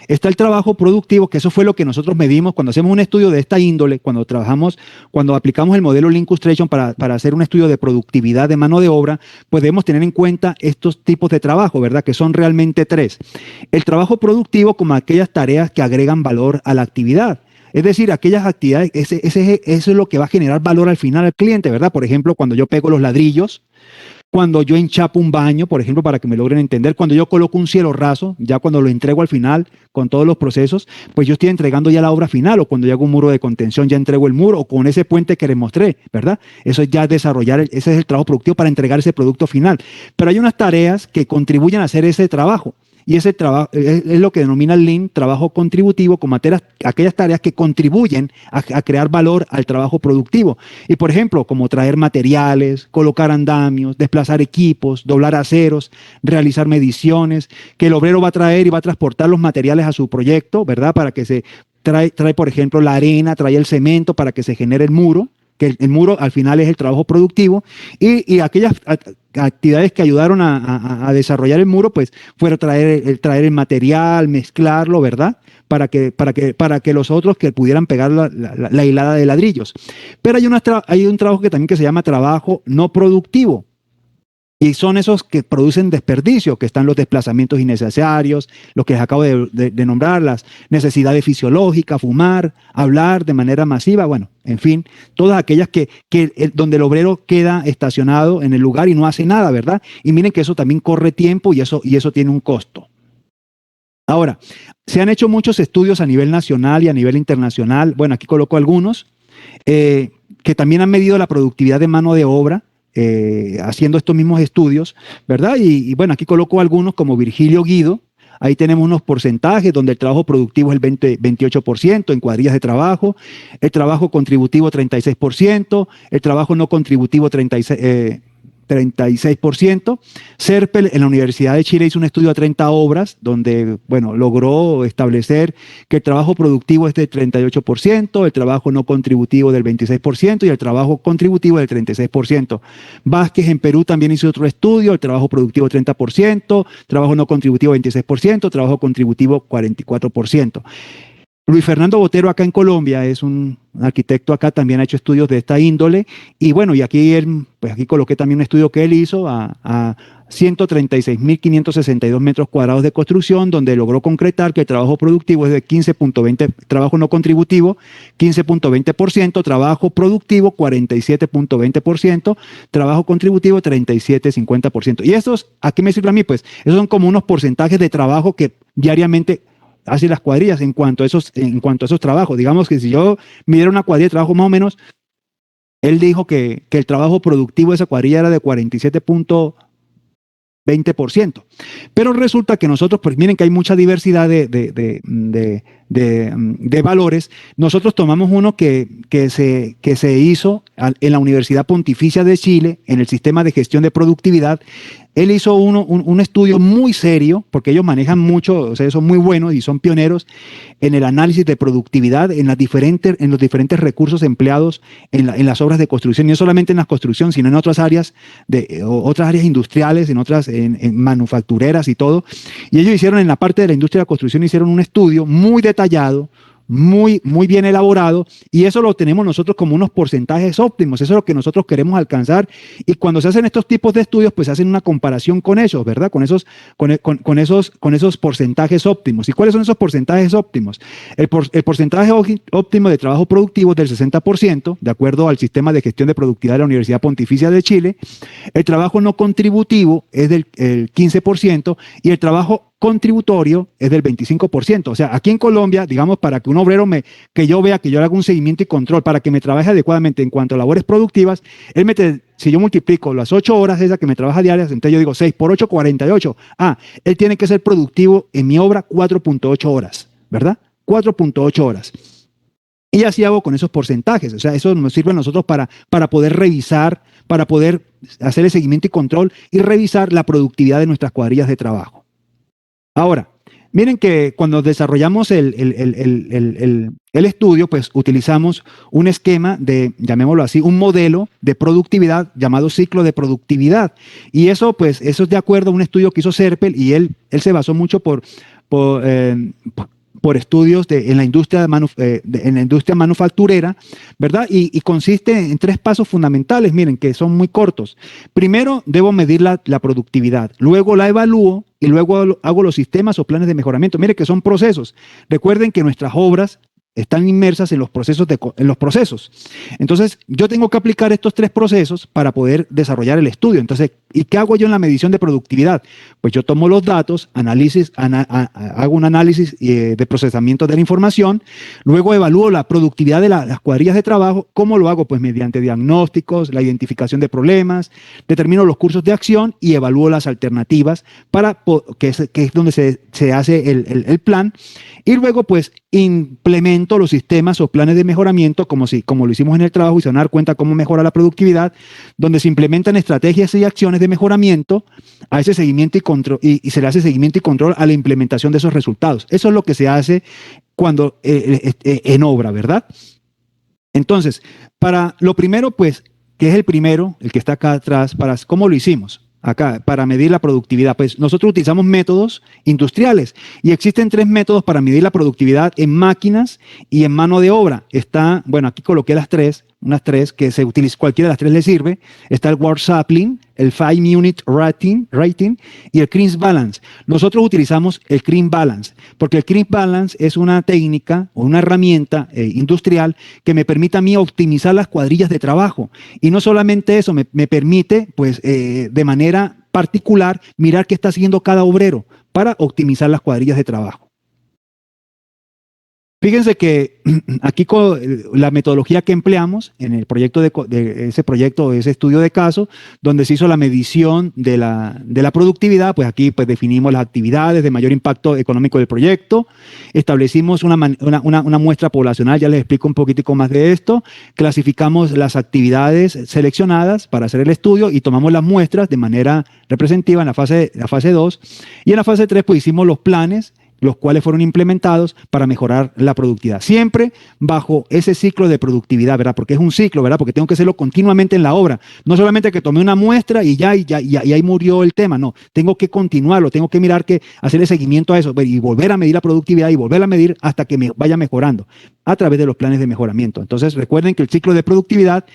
Está el trabajo productivo, que eso fue lo que nosotros medimos cuando hacemos un estudio de esta índole, cuando aplicamos el modelo Lean Construction para hacer un estudio de productividad de mano de obra, pues debemos tener en cuenta estos tipos de trabajo, ¿verdad? Que son realmente tres. El trabajo productivo, como aquellas tareas que agregan valor a la actividad. Es decir, aquellas actividades, eso es lo que va a generar valor al final al cliente, ¿verdad? Por ejemplo, cuando yo pego los ladrillos, cuando yo enchapo un baño, por ejemplo, para que me logren entender, cuando yo coloco un cielo raso, ya cuando lo entrego al final con todos los procesos, pues yo estoy entregando ya la obra final, o cuando yo hago un muro de contención, ya entrego el muro, o con ese puente que les mostré, ¿verdad? Eso es ya desarrollar, ese es el trabajo productivo para entregar ese producto final. Pero hay unas tareas que contribuyen a hacer ese trabajo. Y ese trabajo es lo que denomina el Lean, trabajo contributivo, como aquellas tareas que contribuyen a crear valor al trabajo productivo. Y por ejemplo, como traer materiales, colocar andamios, desplazar equipos, doblar aceros, realizar mediciones, que el obrero va a traer y va a transportar los materiales a su proyecto, ¿verdad? Para que se trae por ejemplo, la arena, trae el cemento para que se genere el muro, que el muro al final es el trabajo productivo, y aquellas actividades que ayudaron a desarrollar el muro, pues fueron traer el material, mezclarlo, ¿verdad? Para que los otros que pudieran pegar la hilada de ladrillos. Pero hay un trabajo que también que se llama trabajo no productivo. Y son esos que producen desperdicio, que están los desplazamientos innecesarios, los que les acabo de nombrar, las necesidades fisiológicas, fumar, hablar de manera masiva, bueno, en fin, todas aquellas donde el obrero queda estacionado en el lugar y no hace nada, ¿verdad? Y miren que eso también corre tiempo y eso tiene un costo. Ahora, se han hecho muchos estudios a nivel nacional y a nivel internacional, bueno, aquí coloco algunos, que también han medido la productividad de mano de obra, haciendo estos mismos estudios, ¿verdad? Y bueno, aquí coloco algunos como Virgilio Guido. Ahí tenemos unos porcentajes donde el trabajo productivo es el 28% en cuadrillas de trabajo, el trabajo contributivo 36%, el trabajo no contributivo 36%. CERPEL en la Universidad de Chile hizo un estudio a 30 obras donde, bueno, logró establecer que el trabajo productivo es del 38%, el trabajo no contributivo del 26% y el trabajo contributivo del 36%. Vázquez en Perú también hizo otro estudio, el trabajo productivo 30%, trabajo no contributivo 26%, trabajo contributivo 44%. Luis Fernando Botero acá en Colombia es un arquitecto acá, también ha hecho estudios de esta índole y bueno, y aquí pues aquí coloqué también un estudio que él hizo a 136.562 metros cuadrados de construcción, donde logró concretar que el trabajo productivo es de 15.20, trabajo no contributivo 15.20%, trabajo productivo 47.20%, trabajo contributivo 37.50%. Y estos, ¿a qué me sirve a mí? Pues esos son como unos porcentajes de trabajo que diariamente hace las cuadrillas en cuanto a esos trabajos. Digamos que si yo midiera una cuadrilla de trabajo más o menos, él dijo que el trabajo productivo de esa cuadrilla era de 47.20%, 20%. Pero resulta que nosotros, pues miren que hay mucha diversidad de valores. Nosotros tomamos uno que se hizo en la Universidad Pontificia de Chile, en el sistema de gestión de productividad. Él hizo un estudio muy serio, porque ellos manejan mucho, o sea, son muy buenos y son pioneros en el análisis de productividad en los diferentes recursos empleados en las obras de construcción, y no solamente en la construcción, sino en otras áreas, otras áreas industriales, en manufactureras y todo. Y ellos hicieron en la parte de la industria de la construcción, hicieron un estudio muy detallado, muy bien elaborado, y eso lo tenemos nosotros como unos porcentajes óptimos. Eso es lo que nosotros queremos alcanzar, y cuando se hacen estos tipos de estudios, pues hacen una comparación con ellos, ¿verdad? Con esos porcentajes óptimos. ¿Y cuáles son esos porcentajes óptimos? El porcentaje óptimo de trabajo productivo es del 60%, de acuerdo al sistema de gestión de productividad de la Universidad Pontificia de Chile. El trabajo no contributivo es del 15%, y el trabajo contributorio es del 25%. O sea, aquí en Colombia, digamos, para que un obrero que yo vea que yo le haga un seguimiento y control, para que me trabaje adecuadamente en cuanto a labores productivas, si yo multiplico las 8 horas esas que me trabaja diarias, entonces yo digo 6 por 8, 48. Él tiene que ser productivo en mi obra 4.8 horas, ¿verdad? 4.8 horas. Y así hago con esos porcentajes. O sea, eso nos sirve a nosotros para poder revisar, para poder hacer el seguimiento y control y revisar la productividad de nuestras cuadrillas de trabajo. Ahora, miren que cuando desarrollamos el estudio, pues utilizamos un esquema llamémoslo así, un modelo de productividad llamado ciclo de productividad. Y eso, pues, eso es de acuerdo a un estudio que hizo Serpel, y él se basó mucho por estudios en la industria manufacturera, ¿verdad? Y consiste en 3 pasos fundamentales, miren, que son muy cortos. Primero, debo medir la productividad, luego la evalúo, y luego hago los sistemas o planes de mejoramiento. Miren que son procesos. Recuerden que nuestras obras están inmersas en los procesos. Entonces, yo tengo que aplicar estos 3 procesos para poder desarrollar el estudio. Entonces, ¿y qué hago yo en la medición de productividad? Pues yo tomo los datos, hago un análisis de procesamiento de la información, luego evalúo la productividad de las cuadrillas de trabajo. ¿Cómo lo hago? Pues mediante diagnósticos, la identificación de problemas, determino los cursos de acción y evalúo las alternativas que es donde se hace el plan. Y luego, pues, implemento los sistemas o planes de mejoramiento como lo hicimos en el trabajo, y se van a dar cuenta cómo mejora la productividad, donde se implementan estrategias y acciones de mejoramiento a ese seguimiento y control, y se le hace seguimiento y control a la implementación de esos resultados. Eso es lo que se hace cuando en obra, ¿verdad? Entonces, para lo primero, pues, que es el primero, el que está acá atrás, ¿cómo lo hicimos? Acá, para medir la productividad, pues nosotros utilizamos métodos industriales, y existen 3 métodos para medir la productividad en máquinas y en mano de obra. Bueno, aquí coloqué unas 3 que se utilizan, cualquiera de las 3 le sirve. Está el Ward Sapling, el 5-Minute Rating y el Crimp Balance. Nosotros utilizamos el Crimp Balance, porque el Crimp Balance es una técnica o una herramienta industrial que me permite a mí optimizar las cuadrillas de trabajo. Y no solamente eso, me permite, pues, de manera particular, mirar qué está haciendo cada obrero para optimizar las cuadrillas de trabajo. Fíjense que aquí con la metodología que empleamos en el proyecto ese estudio de caso, donde se hizo la medición de la productividad, pues aquí pues definimos las actividades de mayor impacto económico del proyecto, establecimos una muestra poblacional, ya les explico un poquitico más de esto, clasificamos las actividades seleccionadas para hacer el estudio y tomamos las muestras de manera representativa en la fase 2, y en la fase 3 pues hicimos los planes, los cuales fueron implementados para mejorar la productividad. Siempre bajo ese ciclo de productividad, ¿verdad? Porque es un ciclo, ¿verdad? Porque tengo que hacerlo continuamente en la obra. No solamente que tomé una muestra y ahí murió el tema. No, tengo que continuarlo, tengo que hacerle seguimiento a eso y volver a medir la productividad y volver a medir hasta que me vaya mejorando a través de los planes de mejoramiento. Entonces, recuerden que el ciclo de productividad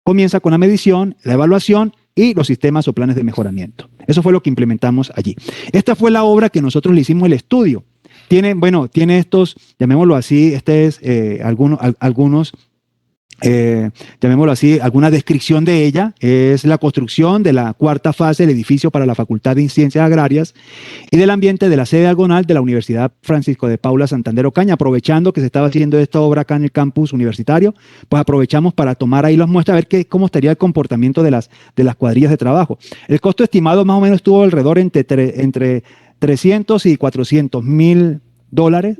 comienza con la medición, la evaluación y los sistemas o planes de mejoramiento. Eso fue lo que implementamos allí. Esta fue la obra que nosotros le hicimos el estudio. Tiene estos, llamémoslo así, algunos llamémoslo así, alguna descripción de ella. Es la construcción de la cuarta fase del edificio para la Facultad de Ciencias Agrarias y del ambiente de la sede diagonal de la Universidad Francisco de Paula Santander Ocaña. Aprovechando que se estaba haciendo esta obra acá en el campus universitario, pues aprovechamos para tomar ahí las muestras, a ver cómo estaría el comportamiento de las cuadrillas de trabajo. El costo estimado más o menos estuvo alrededor entre 300 y 400 mil dólares.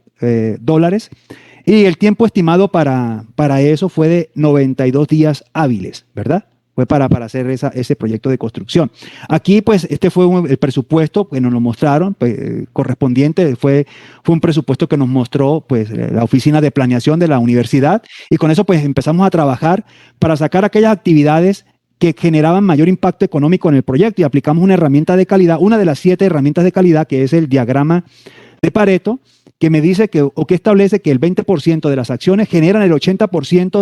Y el tiempo estimado para eso fue de 92 días hábiles, ¿verdad? Fue para hacer ese proyecto de construcción. Aquí, pues, este fue el presupuesto que nos lo mostraron, pues, correspondiente, fue un presupuesto que nos mostró, pues, la oficina de planeación de la universidad, y con eso, pues, empezamos a trabajar para sacar aquellas actividades que generaban mayor impacto económico en el proyecto, y aplicamos una herramienta de calidad, una de las 7 herramientas de calidad, que es el diagrama de Pareto, que me dice que establece que el 20% de las acciones generan el 80%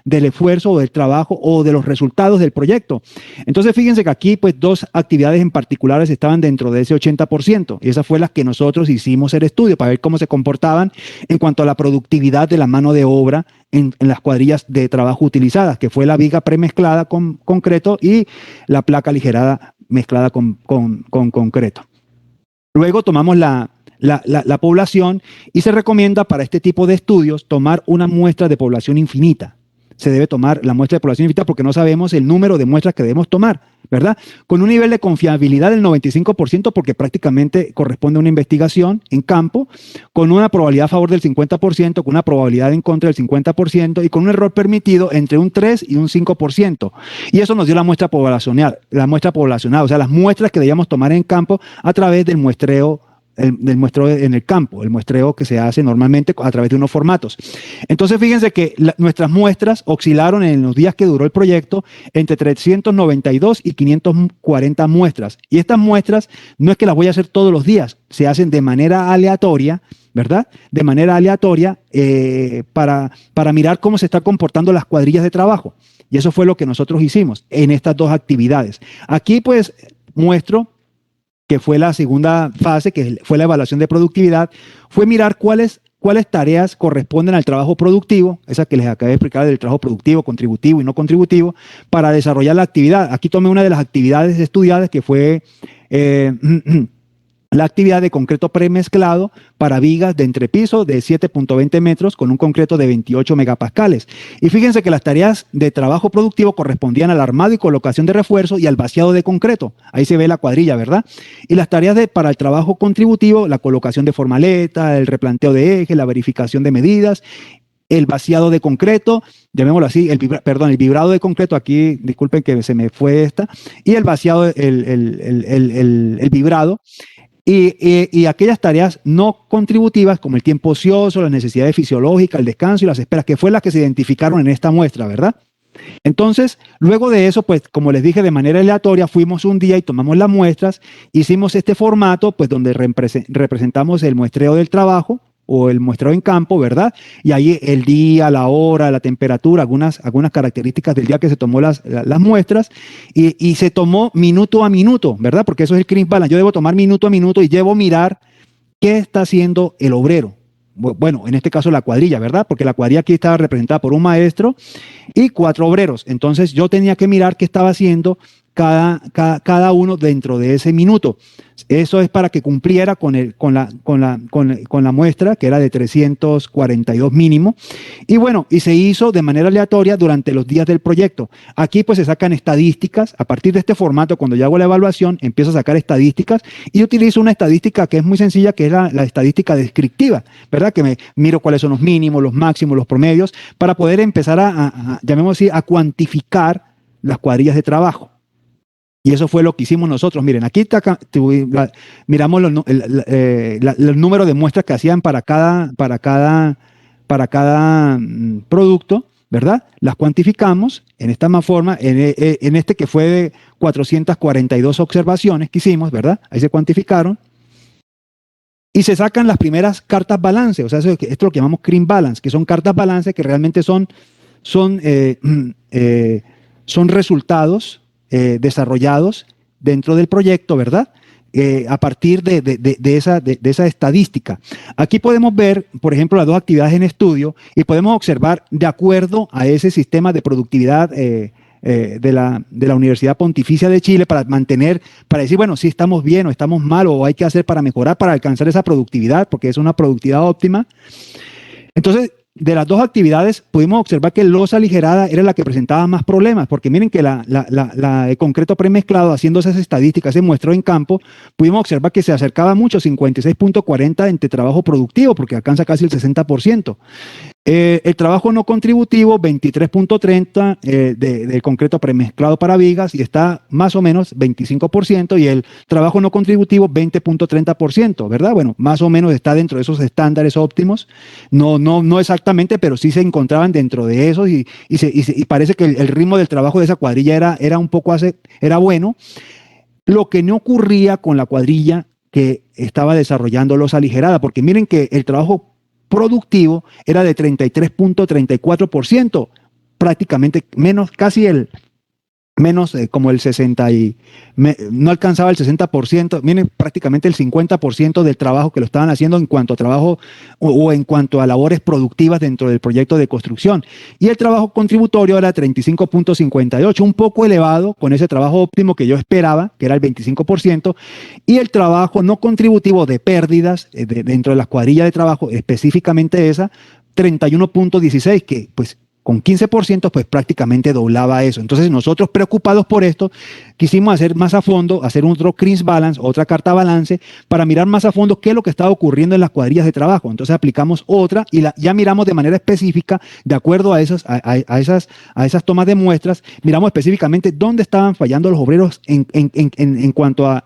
del esfuerzo o del trabajo o de los resultados del proyecto. Entonces, fíjense que aquí, pues, 2 actividades en particulares estaban dentro de ese 80%, y esas fue las que nosotros hicimos el estudio para ver cómo se comportaban en cuanto a la productividad de la mano de obra en las cuadrillas de trabajo utilizadas, que fue la viga premezclada con concreto y la placa aligerada mezclada con concreto. Luego tomamos la población, y se recomienda para este tipo de estudios tomar una muestra de población infinita. Se debe tomar la muestra de población infinita porque no sabemos el número de muestras que debemos tomar, ¿verdad? Con un nivel de confiabilidad del 95%, porque prácticamente corresponde a una investigación en campo, con una probabilidad a favor del 50%, con una probabilidad en contra del 50%, y con un error permitido entre un 3 y un 5%. Y eso nos dio la muestra poblacional, o sea, las muestras que debíamos tomar en campo a través del muestreo en el campo, el muestreo que se hace normalmente a través de unos formatos. Entonces, fíjense que nuestras muestras oscilaron en los días que duró el proyecto entre 392 y 540 muestras. Y estas muestras no es que las voy a hacer todos los días, se hacen de manera aleatoria, ¿verdad? De manera aleatoria para mirar cómo se están comportando las cuadrillas de trabajo. Y eso fue lo que nosotros hicimos en estas 2 actividades. Aquí, pues, muestro que fue la segunda fase, que fue la evaluación de productividad, fue mirar cuáles tareas corresponden al trabajo productivo, esa que les acabé de explicar del trabajo productivo, contributivo y no contributivo, para desarrollar la actividad. Aquí tomé una de las actividades estudiadas, que fue la actividad de concreto premezclado para vigas de entrepiso de 7.20 metros con un concreto de 28 megapascales. Y fíjense que las tareas de trabajo productivo correspondían al armado y colocación de refuerzo y al vaciado de concreto. Ahí se ve la cuadrilla, ¿verdad? Y las tareas para el trabajo contributivo, la colocación de formaleta, el replanteo de eje, la verificación de medidas, el vaciado de concreto, llamémoslo así, el vibrado de concreto, aquí, disculpen que se me fue y el vaciado, el vibrado. Y aquellas tareas no contributivas, como el tiempo ocioso, las necesidades fisiológicas, el descanso y las esperas, que fue las que se identificaron en esta muestra, ¿verdad? Entonces, luego de eso, pues, como les dije, de manera aleatoria, fuimos un día y tomamos las muestras, hicimos este formato, pues, donde representamos el muestreo del trabajo o el muestreo en campo, ¿verdad? Y ahí el día, la hora, la temperatura, algunas características del día que se tomó las muestras, y se tomó minuto a minuto, ¿verdad? Porque eso es el crimp balance. Yo debo tomar minuto a minuto y debo mirar qué está haciendo el obrero. Bueno, en este caso la cuadrilla, ¿verdad? Porque la cuadrilla aquí estaba representada por un maestro y 4 obreros. Entonces yo tenía que mirar qué estaba haciendo cada uno dentro de ese minuto. Eso es para que cumpliera con la muestra, que era de 342 mínimo. Y bueno, y se hizo de manera aleatoria durante los días del proyecto. Aquí, pues, se sacan estadísticas. A partir de este formato, cuando yo hago la evaluación, empiezo a sacar estadísticas, y utilizo una estadística que es muy sencilla, que es la estadística descriptiva, ¿verdad? Que me miro cuáles son los mínimos, los máximos, los promedios, para poder empezar llamémoslo así, a cuantificar las cuadrillas de trabajo. Y eso fue lo que hicimos nosotros. Miren, aquí miramos el número de muestras que hacían para cada producto, ¿verdad? Las cuantificamos en esta misma forma, en este que fue de 442 observaciones que hicimos, ¿verdad? Ahí se cuantificaron. Y se sacan las primeras cartas balance, o sea, esto es lo que llamamos crimp balance, que son cartas balance que realmente son resultados desarrollados dentro del proyecto, ¿verdad? a partir de esa estadística. Aquí podemos ver, por ejemplo, las dos actividades en estudio y podemos observar de acuerdo a ese sistema de productividad de la Universidad Pontificia de Chile para mantener, para decir, bueno, si estamos bien o estamos mal o hay que hacer para mejorar, para alcanzar esa productividad, porque es una productividad óptima. Entonces, de las dos actividades pudimos observar que losa aligerada era la que presentaba más problemas, porque miren que el concreto premezclado, haciendo esas estadísticas, se muestró en campo, pudimos observar que se acercaba mucho, 56.40 entre trabajo productivo, porque alcanza casi el 60%. El trabajo no contributivo, 23.30 del concreto premezclado para vigas y está más o menos 25%, y el trabajo no contributivo 20.30%, ¿verdad? Bueno, más o menos está dentro de esos estándares óptimos, no exactamente, pero sí se encontraban dentro de esos y parece que el ritmo del trabajo de esa cuadrilla era un poco era bueno. Lo que no ocurría con la cuadrilla que estaba desarrollando losa aligerada, porque miren que el trabajo productivo era de 33.34%, prácticamente menos, casi menos como el 60 no alcanzaba el 60%, miren, prácticamente el 50% del trabajo que lo estaban haciendo en cuanto a trabajo o en cuanto a labores productivas dentro del proyecto de construcción. Y el trabajo contributorio era 35.58, un poco elevado con ese trabajo óptimo que yo esperaba, que era el 25%, y el trabajo no contributivo de pérdidas dentro de las cuadrillas de trabajo, específicamente esa, 31.16, que pues con 15%, pues prácticamente doblaba eso. Entonces nosotros, preocupados por esto, quisimos hacer más a fondo, hacer otro CRIS balance, otra carta balance, para mirar más a fondo qué es lo que estaba ocurriendo en las cuadrillas de trabajo. Entonces aplicamos otra y ya miramos de manera específica, de acuerdo a esas tomas de muestras, miramos específicamente dónde estaban fallando los obreros en cuanto a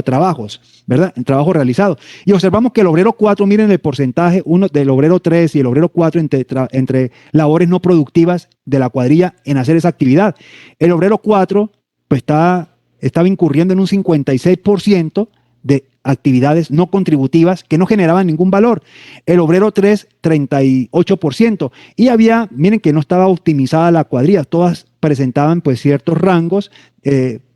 trabajos, ¿verdad? En trabajo realizado. Y observamos que el obrero 4, miren el porcentaje, uno del obrero 3 y el obrero 4 entre labores no productivas de la cuadrilla en hacer esa actividad. El obrero 4 pues estaba incurriendo en un 56% de actividades no contributivas que no generaban ningún valor. El obrero 3, 38%. Y miren que no estaba optimizada la cuadrilla, todas presentaban pues ciertos rangos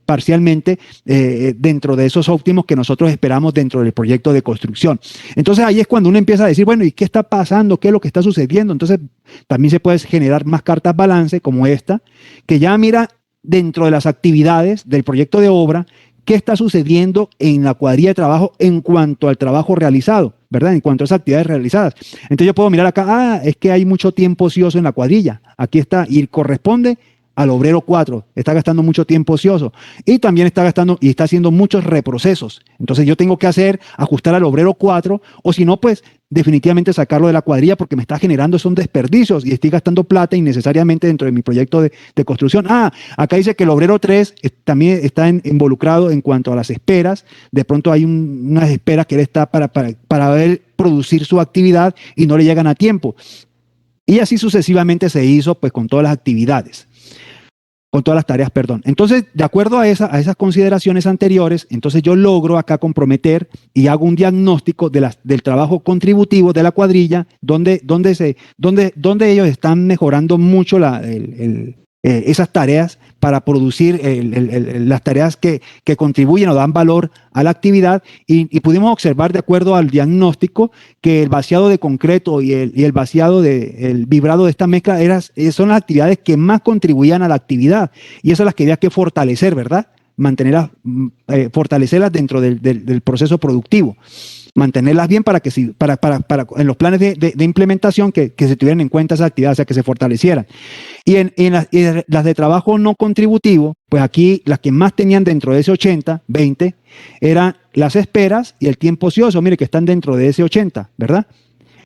parcialmente dentro de esos óptimos que nosotros esperamos dentro del proyecto de construcción. Entonces ahí es cuando uno empieza a decir, bueno, ¿y qué está pasando? ¿Qué es lo que está sucediendo? Entonces también se puede generar más cartas balance como esta, que ya mira dentro de las actividades del proyecto de obra, qué está sucediendo en la cuadrilla de trabajo en cuanto al trabajo realizado, ¿verdad? En cuanto a esas actividades realizadas. Entonces yo puedo mirar acá, es que hay mucho tiempo ocioso en la cuadrilla. Aquí está, y corresponde al obrero 4, está gastando mucho tiempo ocioso y también está gastando y está haciendo muchos reprocesos. Entonces yo tengo que ajustar al obrero 4 o si no, pues definitivamente sacarlo de la cuadrilla porque me está generando son desperdicios y estoy gastando plata innecesariamente dentro de mi proyecto de construcción. Acá dice que el obrero 3 también está involucrado en cuanto a las esperas. De pronto hay unas esperas que él está para ver producir su actividad y no le llegan a tiempo. Y así sucesivamente se hizo pues con todas las actividades. Con todas las tareas, perdón. Entonces, de acuerdo a esas consideraciones anteriores, entonces yo logro acá comprometer y hago un diagnóstico del trabajo contributivo de la cuadrilla, donde ellos están mejorando mucho esas tareas para producir las tareas que contribuyen o dan valor a la actividad y pudimos observar de acuerdo al diagnóstico que el vaciado de concreto y el vaciado el vibrado de esta mezcla son las actividades que más contribuían a la actividad y esas son las que había que fortalecer, ¿verdad? Fortalecerlas dentro del proceso productivo. Mantenerlas bien para que en los planes de implementación que se tuvieran en cuenta esas actividades, o sea, que se fortalecieran. Y en las de trabajo no contributivo, pues aquí las que más tenían dentro de ese 20, eran las esperas y el tiempo ocioso, mire que están dentro de ese 80, ¿verdad?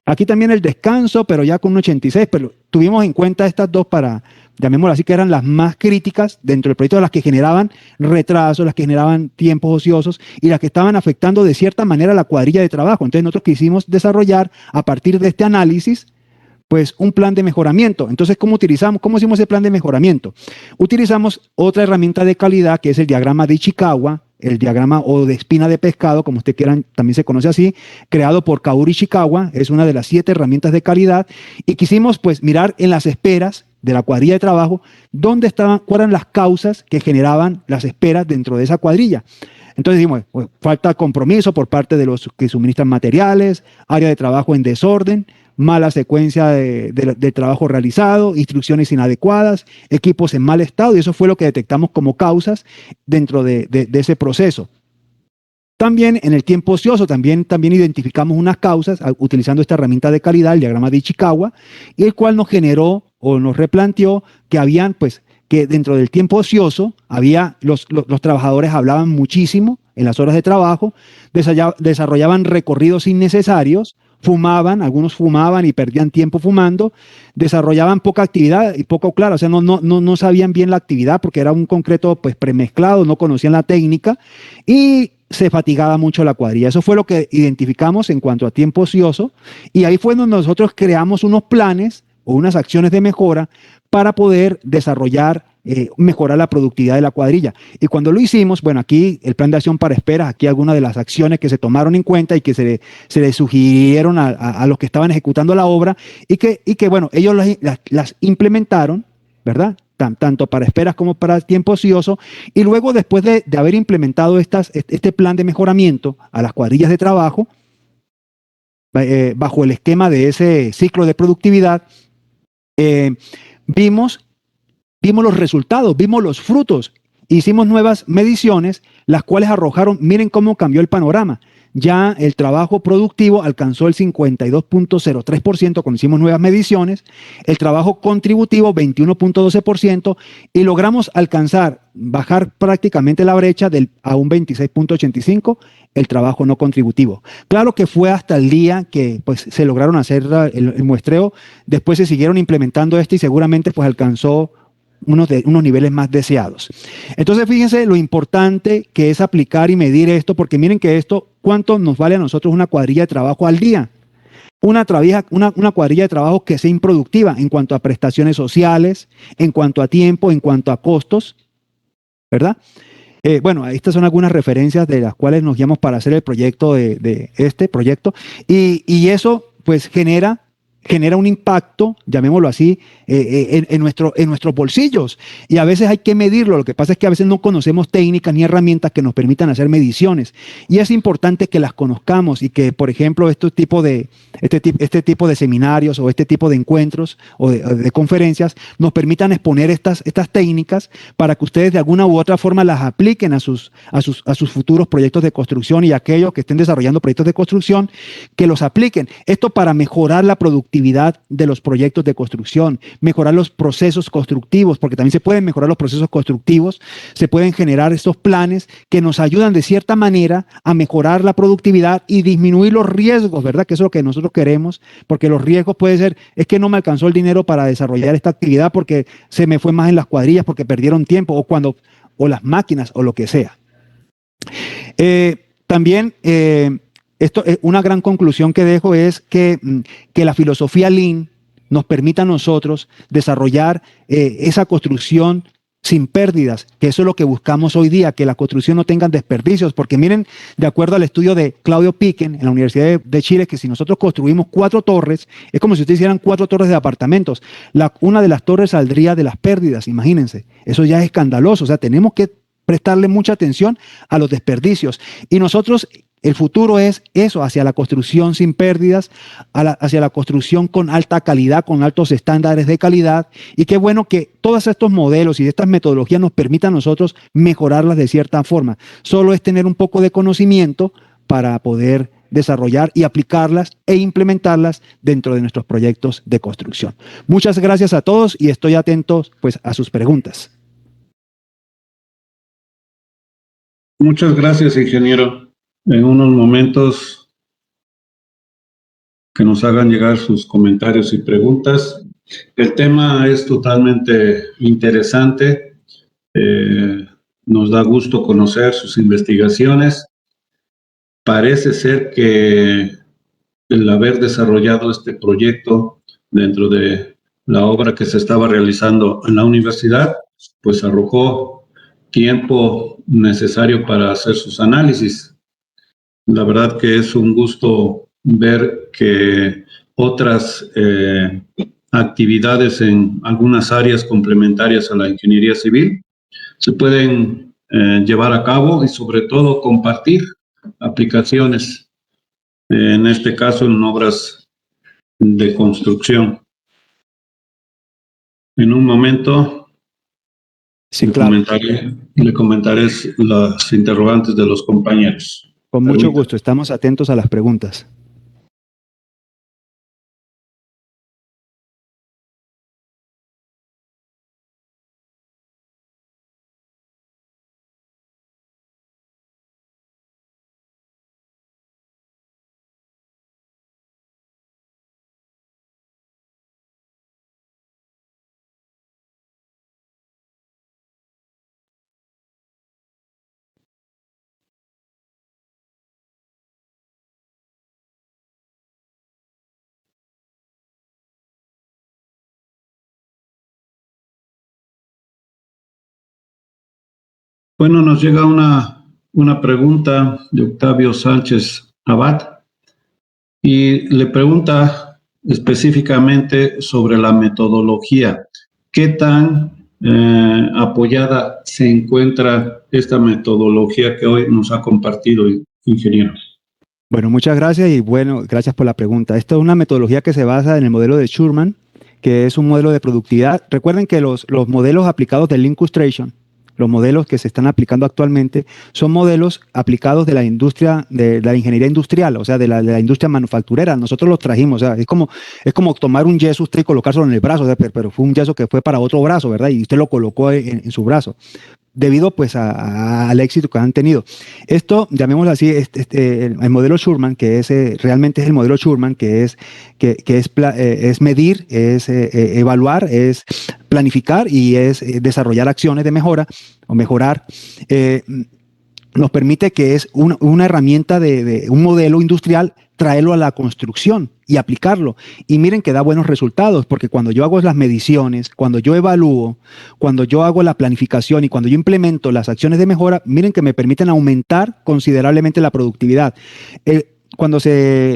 Aquí también el descanso, pero ya con un 86, pero tuvimos en cuenta estas dos llamémoslo así, que eran las más críticas dentro del proyecto, las que generaban retrasos, las que generaban tiempos ociosos y las que estaban afectando de cierta manera la cuadrilla de trabajo. Entonces nosotros quisimos desarrollar a partir de este análisis pues un plan de mejoramiento. Entonces, ¿cómo hicimos ese plan de mejoramiento? Utilizamos otra herramienta de calidad que es el diagrama de Ishikawa, el diagrama o de espina de pescado, como ustedes quieran, también se conoce así, creado por Kaoru Ishikawa, es una de las 7 herramientas de calidad, y quisimos pues mirar en las esperas de la cuadrilla de trabajo, cuáles eran las causas que generaban las esperas dentro de esa cuadrilla. Entonces dijimos, pues, falta compromiso por parte de los que suministran materiales, área de trabajo en desorden, mala secuencia de trabajo realizado, instrucciones inadecuadas, equipos en mal estado, y eso fue lo que detectamos como causas dentro de ese proceso. También en el tiempo ocioso, también identificamos unas causas utilizando esta herramienta de calidad, el diagrama de Ichikawa, y el cual nos generó o nos replanteó que habían, pues, que dentro del tiempo ocioso había, los trabajadores hablaban muchísimo en las horas de trabajo, desarrollaban recorridos innecesarios, fumaban, algunos fumaban y perdían tiempo fumando, desarrollaban poca actividad y poco claro, o sea, no sabían bien la actividad porque era un concreto pues premezclado, no conocían la técnica y se fatigaba mucho la cuadrilla. Eso fue lo que identificamos en cuanto a tiempo ocioso y ahí fue donde nosotros creamos unos planes o unas acciones de mejora para poder desarrollar, mejorar la productividad de la cuadrilla. Y cuando lo hicimos, bueno, aquí el plan de acción para esperas, aquí algunas de las acciones que se tomaron en cuenta y que se le sugirieron a los que estaban ejecutando la obra y que bueno, ellos las implementaron, ¿verdad? Tanto para esperas como para tiempo ocioso, y luego después de haber implementado este plan de mejoramiento a las cuadrillas de trabajo, bajo el esquema de ese ciclo de productividad, eh, vimos los resultados, vimos los frutos, hicimos nuevas mediciones, las cuales arrojaron, miren cómo cambió el panorama. Ya el trabajo productivo alcanzó el 52.03% cuando hicimos nuevas mediciones, el trabajo contributivo 21.12% y logramos bajar prácticamente la brecha a un 26.85% el trabajo no contributivo. Claro que fue hasta el día que pues, se lograron hacer el muestreo, después se siguieron implementando y seguramente pues alcanzó unos niveles más deseados. Entonces, fíjense lo importante que es aplicar y medir esto, porque miren que esto, ¿cuánto nos vale a nosotros una cuadrilla de trabajo al día? Una cuadrilla de trabajo que sea improductiva en cuanto a prestaciones sociales, en cuanto a tiempo, en cuanto a costos, ¿verdad? Bueno, estas son algunas referencias de las cuales nos guiamos para hacer el proyecto de este proyecto, y eso pues genera un impacto, llamémoslo así, en nuestros bolsillos. Y a veces hay que medirlo. Lo que pasa es que a veces no conocemos técnicas ni herramientas que nos permitan hacer mediciones. Y es importante que las conozcamos y que, por ejemplo, este tipo de seminarios o este tipo de encuentros o de conferencias nos permitan exponer estas técnicas para que ustedes de alguna u otra forma las apliquen a sus futuros proyectos de construcción, y aquellos que estén desarrollando proyectos de construcción, que los apliquen. Esto para mejorar la productividad de los proyectos de construcción, mejorar los procesos constructivos, porque también se pueden mejorar los procesos constructivos, se pueden generar estos planes que nos ayudan de cierta manera a mejorar la productividad y disminuir los riesgos, ¿verdad? Que eso es lo que nosotros queremos, porque los riesgos puede ser, es que no me alcanzó el dinero para desarrollar esta actividad porque se me fue más en las cuadrillas, porque perdieron tiempo, o las máquinas, o lo que sea. También una gran conclusión que dejo es que la filosofía Lean nos permita a nosotros desarrollar esa construcción sin pérdidas, que eso es lo que buscamos hoy día, que la construcción no tenga desperdicios, porque miren, de acuerdo al estudio de Claudio Piquen en la Universidad de Chile, que si nosotros construimos 4 torres, es como si ustedes hicieran 4 torres de apartamentos, una de las torres saldría de las pérdidas, imagínense, eso ya es escandaloso, o sea, tenemos que prestarle mucha atención a los desperdicios, y nosotros, el futuro es eso, hacia la construcción sin pérdidas, hacia la construcción con alta calidad, con altos estándares de calidad, y qué bueno que todos estos modelos y estas metodologías nos permitan a nosotros mejorarlas de cierta forma. Solo es tener un poco de conocimiento para poder desarrollar y aplicarlas e implementarlas dentro de nuestros proyectos de construcción. Muchas gracias a todos y estoy atento pues, a sus preguntas. Muchas gracias, ingeniero. En unos momentos que nos hagan llegar sus comentarios y preguntas. El tema es totalmente interesante. Nos da gusto conocer sus investigaciones. Parece ser que el haber desarrollado este proyecto dentro de la obra que se estaba realizando en la universidad, pues arrojó tiempo necesario para hacer sus análisis. La verdad que es un gusto ver que otras actividades en algunas áreas complementarias a la ingeniería civil se pueden llevar a cabo y sobre todo compartir aplicaciones, en este caso en obras de construcción. En un momento Sí, claro. le comentaré las interrogantes de los compañeros. Con mucho gusto, estamos atentos a las preguntas. Bueno, nos llega una pregunta de Octavio Sánchez Abad y le pregunta específicamente sobre la metodología. ¿Qué tan apoyada se encuentra esta metodología que hoy nos ha compartido, ingeniero? Bueno, muchas gracias y bueno, gracias por la pregunta. Esta es una metodología que se basa en el modelo de Schurman, que es un modelo de productividad. Recuerden que los modelos aplicados del Linkustration, los modelos que se están aplicando actualmente, son modelos aplicados de la industria, de la ingeniería industrial, o sea, de la industria manufacturera. Nosotros los trajimos, o sea, es como tomar un yeso usted y colocárselo en el brazo, o sea, pero fue un yeso que fue para otro brazo, ¿verdad? Y usted lo colocó en su brazo, debido pues al éxito que han tenido. Esto, llamémoslo así, el modelo Schurman, que es realmente es el modelo Schurman, que es medir, es evaluar, es planificar y es desarrollar acciones de mejora o mejorar. Nos permite que es una herramienta de un modelo industrial, traerlo a la construcción y aplicarlo. Y miren que da buenos resultados, porque cuando yo hago las mediciones, cuando yo evalúo, cuando yo hago la planificación y cuando yo implemento las acciones de mejora, miren que me permiten aumentar considerablemente la productividad. Cuando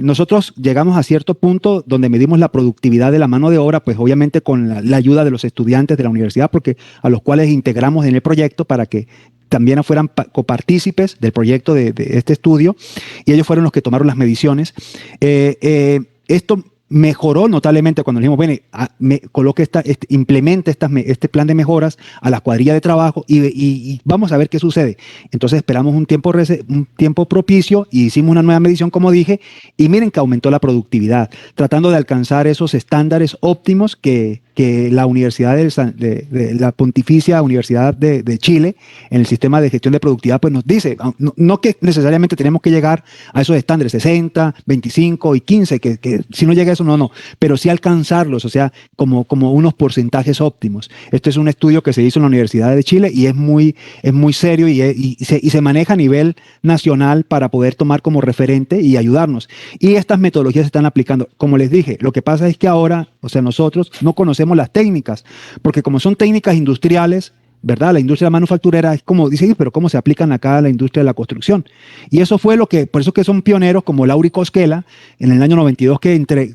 nosotros llegamos a cierto punto donde medimos la productividad de la mano de obra, pues obviamente con la ayuda de los estudiantes de la universidad, porque a los cuales integramos en el proyecto para que también fueran copartícipes del proyecto de este estudio, y ellos fueron los que tomaron las mediciones. Esto mejoró notablemente cuando dijimos, bueno, coloque implemente este plan de mejoras a la cuadrilla de trabajo y vamos a ver qué sucede. Entonces esperamos un tiempo propicio y hicimos una nueva medición, como dije, y miren que aumentó la productividad, tratando de alcanzar esos estándares óptimos que la Universidad de la Pontificia Universidad de Chile, en el sistema de gestión de productividad, pues nos dice, no que necesariamente tenemos que llegar a esos estándares 60, 25 y 15, que si no llega a eso, no, pero sí alcanzarlos, o sea, como unos porcentajes óptimos. Este es un estudio que se hizo en la Universidad de Chile y es muy serio y se maneja a nivel nacional para poder tomar como referente y ayudarnos. Y estas metodologías se están aplicando. Como les dije, lo que pasa es que ahora, o sea, nosotros no conocemos las técnicas, porque como son técnicas industriales, ¿verdad? La industria manufacturera es como, dice, pero ¿cómo se aplican acá a la industria de la construcción? Y eso fue por eso que son pioneros como Lauri Koskela en el año 92 que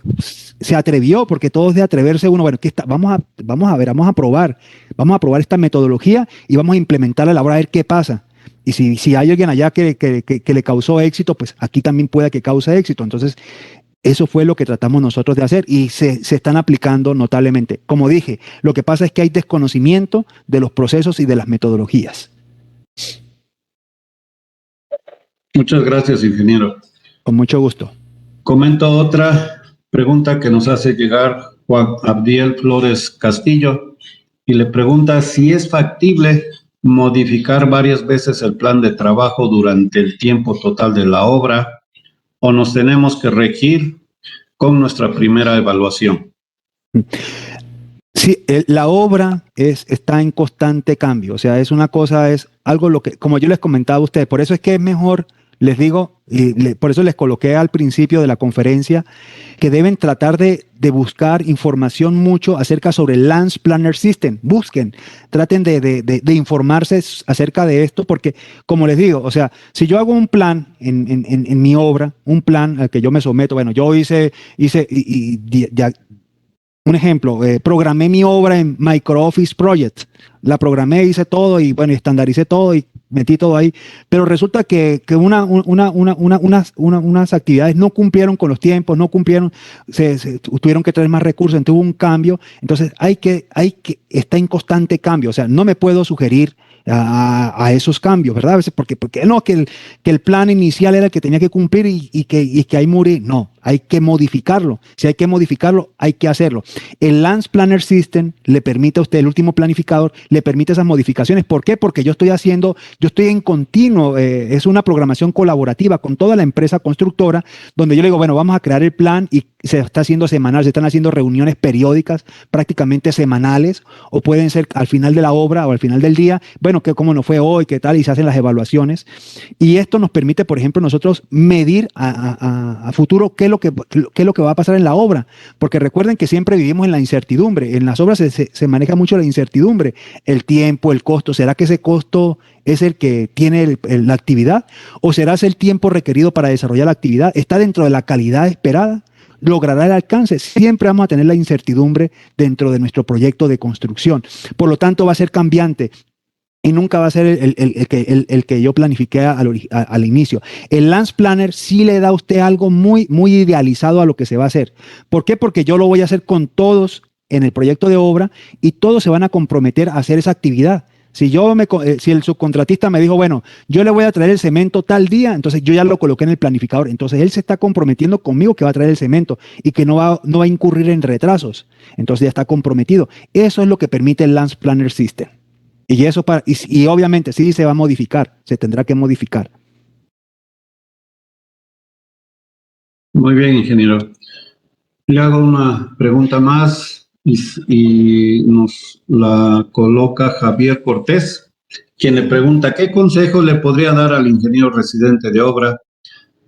se atrevió, porque todo es de atreverse uno, bueno, vamos a probar esta metodología y vamos a implementarla a la hora a ver qué pasa. Y si hay alguien allá que le causó éxito, pues aquí también puede que cause éxito. Entonces, eso fue lo que tratamos nosotros de hacer y se están aplicando notablemente. Como dije, lo que pasa es que hay desconocimiento de los procesos y de las metodologías. Muchas gracias, ingeniero. Con mucho gusto. Comento otra pregunta que nos hace llegar Juan Abdiel Flores Castillo y le pregunta si es factible modificar varias veces el plan de trabajo durante el tiempo total de la obra o nos tenemos que regir con nuestra primera evaluación. Sí, la obra está en constante cambio, o sea, es algo como yo les comentaba a ustedes, por eso es que es mejor, les digo, por eso les coloqué al principio de la conferencia, que deben tratar de buscar información mucho acerca sobre el Land Planner System. Traten de informarse acerca de esto, porque como les digo, o sea, si yo hago un plan en mi obra, un plan al que yo me someto, bueno, yo hice un ejemplo, programé mi obra en Micro Office Project, la programé, hice todo y bueno, estandaricé todo y metí todo ahí, pero resulta que unas actividades no cumplieron con los tiempos, no cumplieron, tuvieron que traer más recursos, entonces hubo un cambio, entonces está en constante cambio, o sea, no me puedo sugerir a esos cambios, ¿verdad? A veces porque no, que el plan inicial era el que tenía que cumplir y que ahí morir, no, hay que modificarlo, si hay que modificarlo, hay que hacerlo. El Lance Planner System le permite a usted, el último planificador, le permite esas modificaciones. ¿Por qué? Porque yo estoy en continuo, es una programación colaborativa con toda la empresa constructora, donde yo le digo, bueno, vamos a crear el plan y se está haciendo semanal, se están haciendo reuniones periódicas, prácticamente semanales, o pueden ser al final de la obra o al final del día, bueno, cómo nos fue hoy, qué tal, y se hacen las evaluaciones. Y esto nos permite, por ejemplo, nosotros medir a futuro qué es lo que va a pasar en la obra, porque recuerden que siempre vivimos en la incertidumbre, en las obras se maneja mucho la incertidumbre, el tiempo, el costo, ¿será que ese costo es el que tiene la actividad? ¿O será ese el tiempo requerido para desarrollar la actividad? ¿Está dentro de la calidad esperada? ¿Logrará el alcance? Siempre vamos a tener la incertidumbre dentro de nuestro proyecto de construcción. Por lo tanto, va a ser cambiante y nunca va a ser el que yo planifiqué al inicio. El Lance Planner sí le da a usted algo muy, muy idealizado a lo que se va a hacer. ¿Por qué? Porque yo lo voy a hacer con todos en el proyecto de obra y todos se van a comprometer a hacer esa actividad. Si el subcontratista me dijo, bueno, yo le voy a traer el cemento tal día, entonces yo ya lo coloqué en el planificador. Entonces él se está comprometiendo conmigo que va a traer el cemento y que no va a incurrir en retrasos. Entonces ya está comprometido. Eso es lo que permite el Lance Planner System. Y obviamente sí se va a modificar, se tendrá que modificar. Muy bien, ingeniero. Le hago una pregunta más y nos la coloca Javier Cortés, quien le pregunta, ¿qué consejo le podría dar al ingeniero residente de obra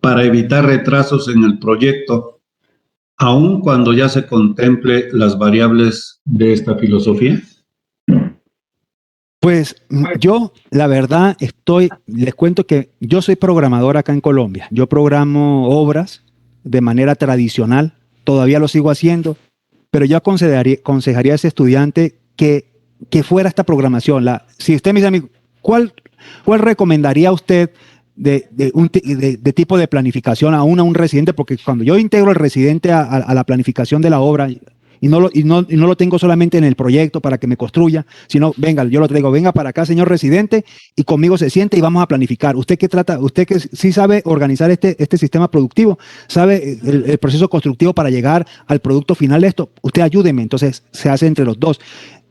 para evitar retrasos en el proyecto, aun cuando ya se contemple las variables de esta filosofía? Pues yo, la verdad, les cuento que yo soy programador acá en Colombia. Yo programo obras de manera tradicional, todavía lo sigo haciendo, pero yo aconsejaría a ese estudiante que fuera esta programación. Si usted me dice a mí, ¿cuál recomendaría usted de tipo de planificación a un residente? Porque cuando yo integro al residente a la planificación de la obra, y no lo tengo solamente en el proyecto para que me construya, sino, venga, yo lo traigo, venga para acá, señor residente, y conmigo se siente y vamos a planificar. Usted que sí sabe organizar este sistema productivo, sabe el proceso constructivo para llegar al producto final de esto, usted ayúdeme. Entonces se hace entre los dos.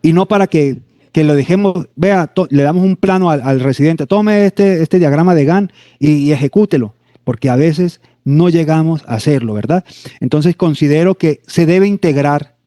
Y no para que lo dejemos, le damos un plano al residente, tome este diagrama de Gantt y ejecútelo, porque a veces no llegamos a hacerlo, ¿verdad? Entonces considero que se debe integrar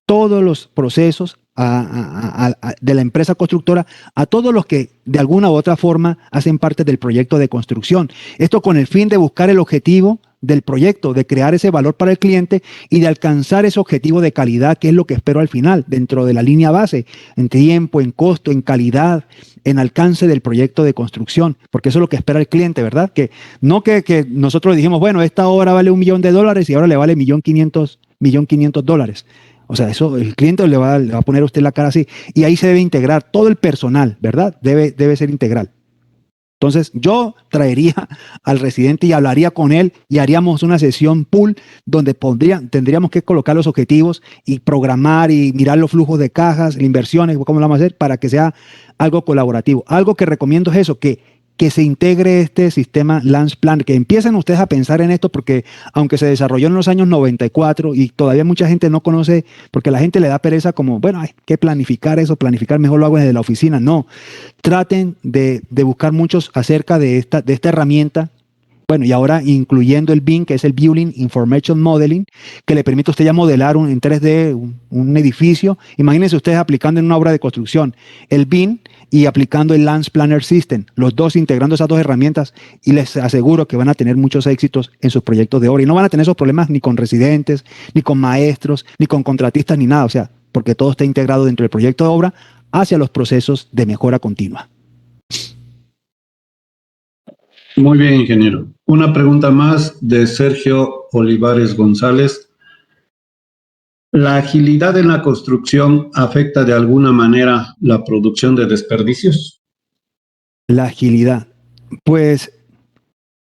todos los procesos de la empresa constructora a todos los que de alguna u otra forma hacen parte del proyecto de construcción. Esto con el fin de buscar el objetivo del proyecto, de crear ese valor para el cliente y de alcanzar ese objetivo de calidad, que es lo que espero al final, dentro de la línea base, en tiempo, en costo, en calidad, en alcance del proyecto de construcción, porque eso es lo que espera el cliente, ¿verdad? Que no que nosotros dijimos, bueno, esta obra vale $1 millón y ahora le vale $1.500.000. O sea, eso el cliente le va a poner a usted la cara así. Y ahí se debe integrar todo el personal, ¿verdad? Debe ser integral. Entonces, yo traería al residente y hablaría con él y haríamos una sesión pool donde tendríamos que colocar los objetivos y programar y mirar los flujos de cajas, las inversiones, cómo lo vamos a hacer para que sea algo colaborativo. Algo que recomiendo es eso, que se integre este sistema Lance Planner, que empiecen ustedes a pensar en esto, porque aunque se desarrolló en los años 94 y todavía mucha gente no conoce, porque la gente le da pereza como, bueno, hay que planificar eso, planificar mejor lo hago desde la oficina. No, traten de buscar muchos acerca de esta herramienta. Bueno, y ahora incluyendo el BIM, que es el Building Information Modeling, que le permite a usted ya modelar en 3D un edificio. Imagínense ustedes aplicando en una obra de construcción el BIM y aplicando el Lance Planner System, los dos integrando esas dos herramientas, y les aseguro que van a tener muchos éxitos en sus proyectos de obra. Y no van a tener esos problemas ni con residentes, ni con maestros, ni con contratistas, ni nada. O sea, porque todo está integrado dentro del proyecto de obra hacia los procesos de mejora continua. Muy bien, ingeniero. Una pregunta más de Sergio Olivares González. ¿La agilidad en la construcción afecta de alguna manera la producción de desperdicios? La agilidad. Pues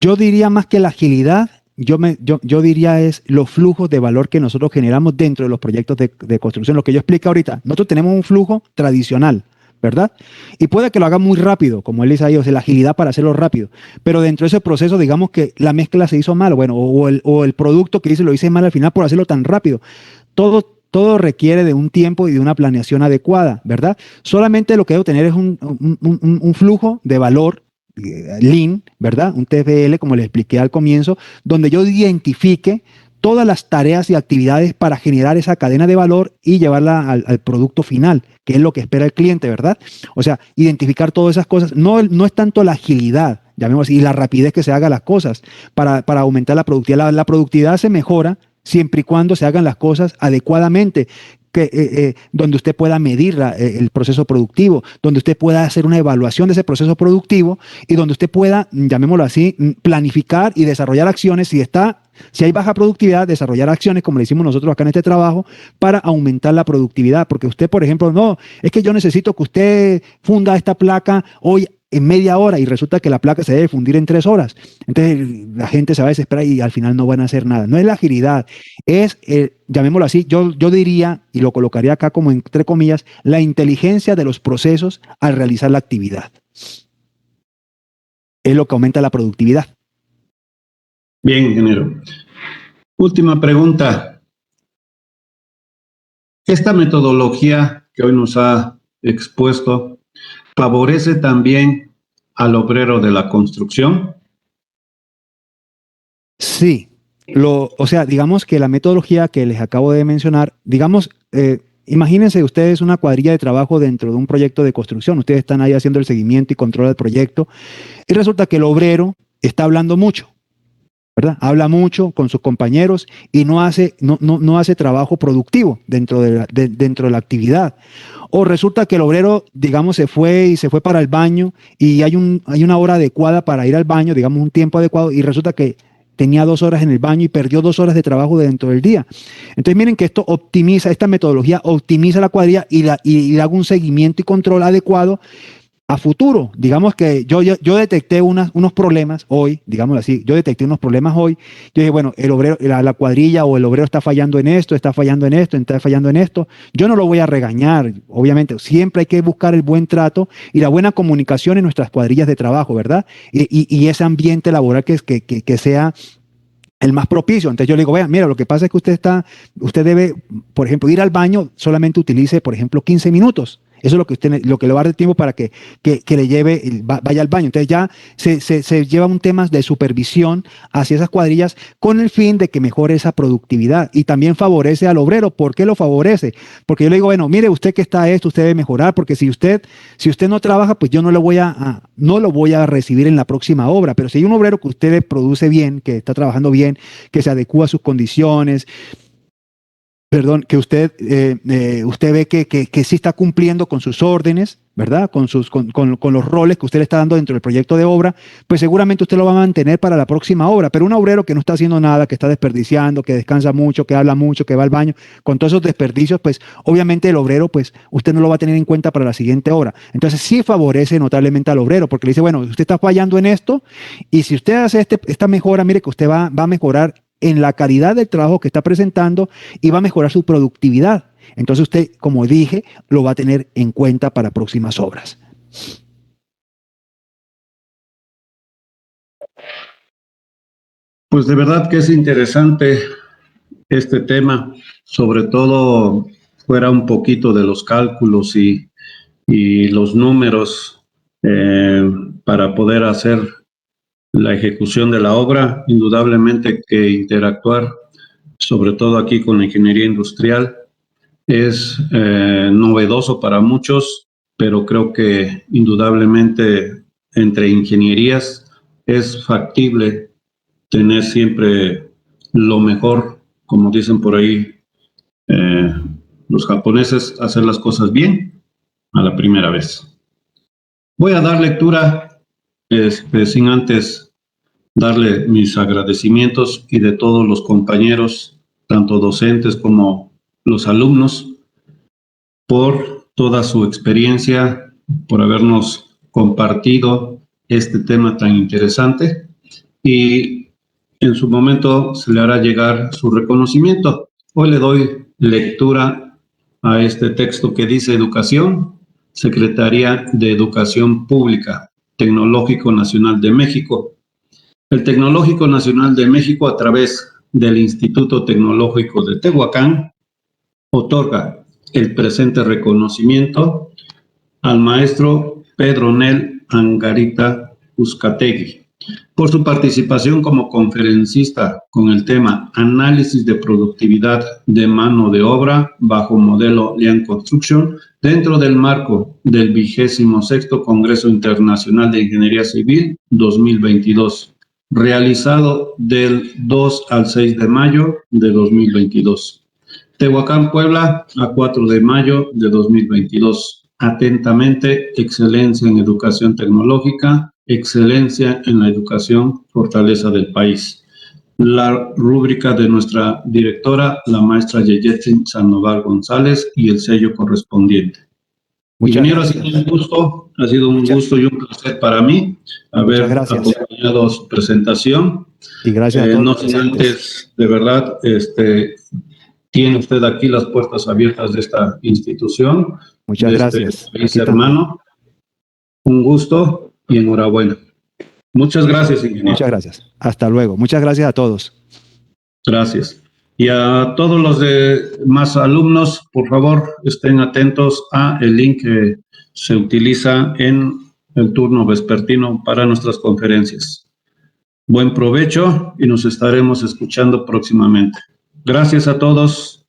yo diría más que la agilidad, yo diría es los flujos de valor que nosotros generamos dentro de los proyectos de construcción. Lo que yo explico ahorita, nosotros tenemos un flujo tradicional, ¿verdad? Y puede que lo haga muy rápido, como él dice ahí, o sea, la agilidad para hacerlo rápido. Pero dentro de ese proceso, digamos que la mezcla se hizo mal, bueno, o el producto que hice lo hice mal al final por hacerlo tan rápido. Todo requiere de un tiempo y de una planeación adecuada, ¿verdad? Solamente lo que debo tener es un flujo de valor lean, ¿verdad? Un TFL, como les expliqué al comienzo, donde yo identifique todas las tareas y actividades para generar esa cadena de valor y llevarla al producto final, que es lo que espera el cliente, ¿verdad? O sea, identificar todas esas cosas. No es tanto la agilidad, llamémoslo así, y la rapidez que se hagan las cosas para aumentar la productividad. La productividad se mejora siempre y cuando se hagan las cosas adecuadamente, donde usted pueda medir el proceso productivo, donde usted pueda hacer una evaluación de ese proceso productivo y donde usted pueda, llamémoslo así, planificar y desarrollar acciones. Si hay baja productividad, desarrollar acciones, como le hicimos nosotros acá en este trabajo, para aumentar la productividad. Porque usted, por ejemplo, no, es que yo necesito que usted funda esta placa hoy en media hora y resulta que la placa se debe fundir en 3 horas. Entonces la gente se va a desesperar y al final no van a hacer nada. No es la agilidad, es, llamémoslo así, yo diría, y lo colocaría acá como entre comillas, la inteligencia de los procesos al realizar la actividad. Es lo que aumenta la productividad. Bien, ingeniero. Última pregunta. Esta metodología que hoy nos ha expuesto favorece también al obrero de la construcción. Sí, o sea, digamos que la metodología que les acabo de mencionar, digamos, imagínense ustedes una cuadrilla de trabajo dentro de un proyecto de construcción. Ustedes están ahí haciendo el seguimiento y control del proyecto y resulta que el obrero está hablando mucho, ¿verdad? Habla mucho con sus compañeros y no hace trabajo productivo dentro de la actividad. O resulta que el obrero, digamos, se fue para el baño y hay una hora adecuada para ir al baño, digamos, un tiempo adecuado, y resulta que tenía 2 horas en el baño y perdió 2 horas de trabajo dentro del día. Entonces, miren que esta metodología optimiza la cuadrilla y le hago un seguimiento y control adecuado a futuro. Digamos que yo detecté unos problemas hoy, digámoslo así, yo detecté unos problemas hoy. Yo dije, bueno, el obrero, la cuadrilla o el obrero está fallando en esto, está fallando en esto, está fallando en esto. Yo no lo voy a regañar, obviamente. Siempre hay que buscar el buen trato y la buena comunicación en nuestras cuadrillas de trabajo, ¿verdad? Y ese ambiente laboral que sea el más propicio. Entonces yo le digo, vea, mira, lo que pasa es que usted debe, por ejemplo, ir al baño, solamente utilice, por ejemplo, 15 minutos. Eso es lo que le va a dar tiempo para que le vaya al baño. Entonces ya se lleva un tema de supervisión hacia esas cuadrillas con el fin de que mejore esa productividad y también favorece al obrero. ¿Por qué lo favorece? Porque yo le digo, bueno, mire, usted que está esto, usted debe mejorar, porque si usted no trabaja, pues yo no lo voy a recibir en la próxima obra. Pero si hay un obrero que usted produce bien, que está trabajando bien, que se adecúa a sus condiciones, perdón, que usted ve que sí está cumpliendo con sus órdenes, ¿verdad? Con los roles que usted le está dando dentro del proyecto de obra, pues seguramente usted lo va a mantener para la próxima obra. Pero un obrero que no está haciendo nada, que está desperdiciando, que descansa mucho, que habla mucho, que va al baño, con todos esos desperdicios, pues obviamente el obrero, pues usted no lo va a tener en cuenta para la siguiente obra. Entonces sí favorece notablemente al obrero, porque le dice, bueno, usted está fallando en esto, y si usted hace esta mejora, mire que usted va a mejorar en la calidad del trabajo que está presentando y va a mejorar su productividad. Entonces usted, como dije, lo va a tener en cuenta para próximas obras. Pues de verdad que es interesante este tema, sobre todo fuera un poquito de los cálculos y los números para poder hacer la ejecución de la obra. Indudablemente que interactuar, sobre todo aquí con la ingeniería industrial, es novedoso para muchos, pero creo que indudablemente entre ingenierías es factible tener siempre lo mejor, como dicen por ahí los japoneses, hacer las cosas bien a la primera vez. Voy a dar lectura sin antes darle mis agradecimientos y de todos los compañeros, tanto docentes como los alumnos, por toda su experiencia, por habernos compartido este tema tan interesante y en su momento se le hará llegar su reconocimiento. Hoy le doy lectura a este texto que dice: Educación, Secretaría de Educación Pública, Tecnológico Nacional de México. El Tecnológico Nacional de México, a través del Instituto Tecnológico de Tehuacán, otorga el presente reconocimiento al maestro Pedro Nel Angarita Uzcategui por su participación como conferencista con el tema Análisis de productividad de mano de obra bajo modelo Lean Construction dentro del marco del 26º Congreso Internacional de Ingeniería Civil 2022, realizado del 2 al 6 de mayo de 2022. Tehuacán, Puebla, a 4 de mayo de 2022. Atentamente, excelencia en educación tecnológica, excelencia en la educación, fortaleza del país. La rúbrica de nuestra directora, la maestra Yeyetzin Sandoval González, y el sello correspondiente. Ingeniero, ha sido un gusto y un placer para mí haber acompañado su presentación. Y gracias a todos. No sin antes, de verdad, tiene usted aquí las puertas abiertas de esta institución. Muchas gracias. País hermano. Un gusto y enhorabuena. Muchas gracias, ingeniero. Muchas gracias. Hasta luego. Muchas gracias a todos. Gracias. Y a todos los demás alumnos, por favor, estén atentos a el link que se utiliza en el turno vespertino para nuestras conferencias. Buen provecho y nos estaremos escuchando próximamente. Gracias a todos.